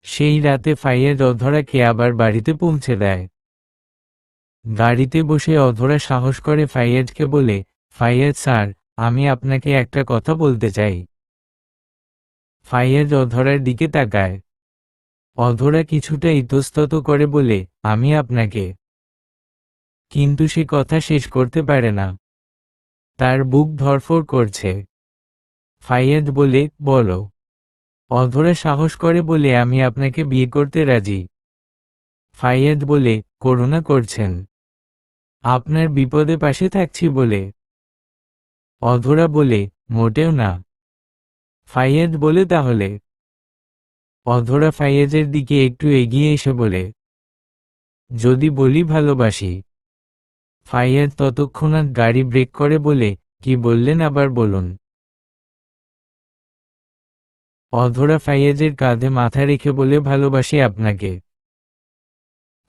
সেই রাতে ফাইয়াজ অধরাকে আবার বাড়িতে পৌঁছে দেয়। গাড়িতে বসে অধরা সাহস করে ফাইয়াজকে বলে, ফাইয়াজ স্যার, আমি আপনাকে একটা কথা বলতে চাই। ফাইয়াজ অধরার দিকে তাকায়। অধরা কিছুটা ইতস্তত করে বলে, আমি আপনাকে। কিন্তু সে কথা শেষ করতে পারে না। তার বুক ধড়ফড় করছে। ফাইয়াজ বলে, বলো। অধরা সাহস করে বলে, আমি আপনাকে বিয়ে করতে রাজি। ফাইয়াজ বলে, করুণা করছেন? আপনার বিপদে পাশে থাকছি বলে। অধরা বলে, মোটেও না। ফাইয়াজ বলে, তাহলে? অধরা ফাইয়াজের দিকে একটু এগিয়ে এসে বলে, যদি বলি ভালোবাসি। ফাইয়াজ ততক্ষণাৎ গাড়ি ব্রেক করে বলে, কি বললেন আবার বলুন। অধরা ফাইয়াজের কাঁধে মাথা রেখে বলে, ভালোবাসি আপনাকে।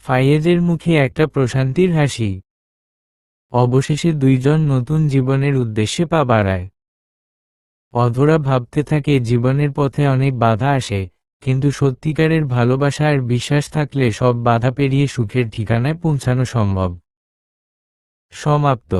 ফাইয়াজের মুখে একটা প্রশান্তির হাসি। অবশেষে দুইজন নতুন জীবনের উদ্দেশ্যে পা বাড়ায়। অধরা ভাবতে থাকে জীবনের পথে অনেক বাধা আসে, কিন্তু সত্যিকারের ভালোবাসা আর বিশ্বাস থাকলে সব বাধা পেরিয়ে সুখের ঠিকানায় পৌঁছানো সম্ভব। সমাপ্ত।